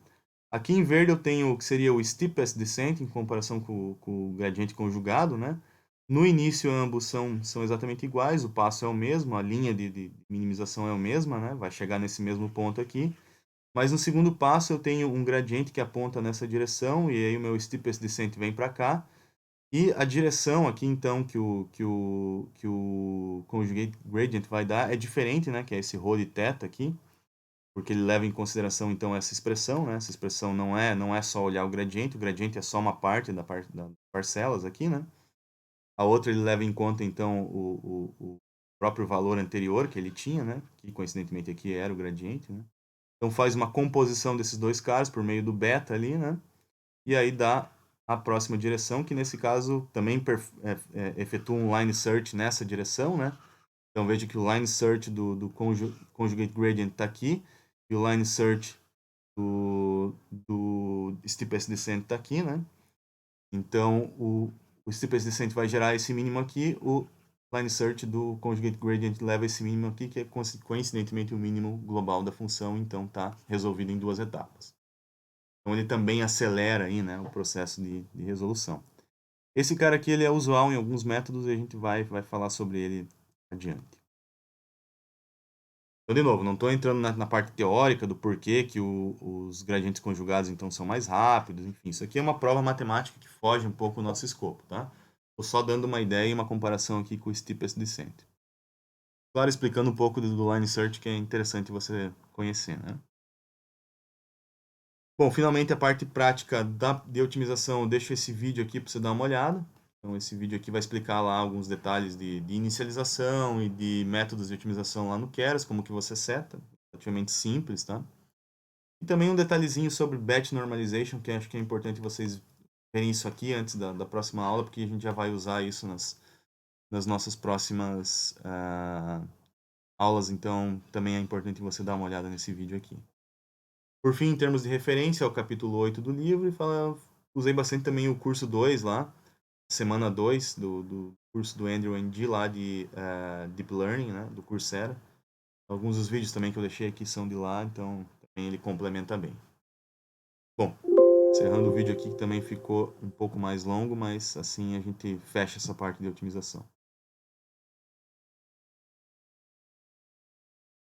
Aqui em verde eu tenho o que seria o steepest descent em comparação com o gradiente conjugado, né? No início ambos são exatamente iguais, o passo é o mesmo, a linha de minimização é a mesma, né? Vai chegar nesse mesmo ponto aqui. Mas no segundo passo eu tenho um gradiente que aponta nessa direção e aí o meu steepest descent vem para cá. E a direção aqui, então, que o conjugate gradient vai dar é diferente, né? Que é esse rho de θ aqui, porque ele leva em consideração, então, essa expressão, né? Essa expressão não é só olhar o gradiente é só uma parte das parcelas aqui, né? A outra ele leva em conta, então, o próprio valor anterior que ele tinha, né? Que coincidentemente aqui era o gradiente, né? Então faz uma composição desses dois caras por meio do beta ali, né? E aí dá a próxima direção, que nesse caso também efetua um line search nessa direção, né? Então veja que o line search do conjugate gradient está aqui, e o line search do steepest descent está aqui, né? Então o steepest descent vai gerar esse mínimo aqui, o line search do conjugate gradient leva esse mínimo aqui, que é coincidentemente o mínimo global da função, então está resolvido em duas etapas. Então ele também acelera aí, né, o processo de resolução. Esse cara aqui ele é usual em alguns métodos e a gente vai falar sobre ele adiante. Então, de novo, não estou entrando na parte teórica do porquê que os gradientes conjugados então são mais rápidos, enfim, isso aqui é uma prova matemática que foge um pouco do nosso escopo, tá? Estou só dando uma ideia e uma comparação aqui com o steepest descent. Claro, explicando um pouco do line search que é interessante você conhecer, né? Bom, finalmente a parte prática de otimização, eu deixo esse vídeo aqui para você dar uma olhada. Então, esse vídeo aqui vai explicar lá alguns detalhes de inicialização e de métodos de otimização lá no Keras, como que você seta, relativamente simples, tá? E também um detalhezinho sobre batch normalization, que acho que é importante vocês verem isso aqui antes da próxima aula, porque a gente já vai usar isso nas nossas próximas aulas, então também é importante você dar uma olhada nesse vídeo aqui. Por fim, em termos de referência, é o capítulo 8 do livro, usei bastante também o curso 2 lá, semana 2 do curso do Andrew Ng lá de Deep Learning, né, do Coursera. Alguns dos vídeos também que eu deixei aqui são de lá, então também ele complementa bem. Bom, encerrando o vídeo aqui que também ficou um pouco mais longo, mas assim a gente fecha essa parte de otimização.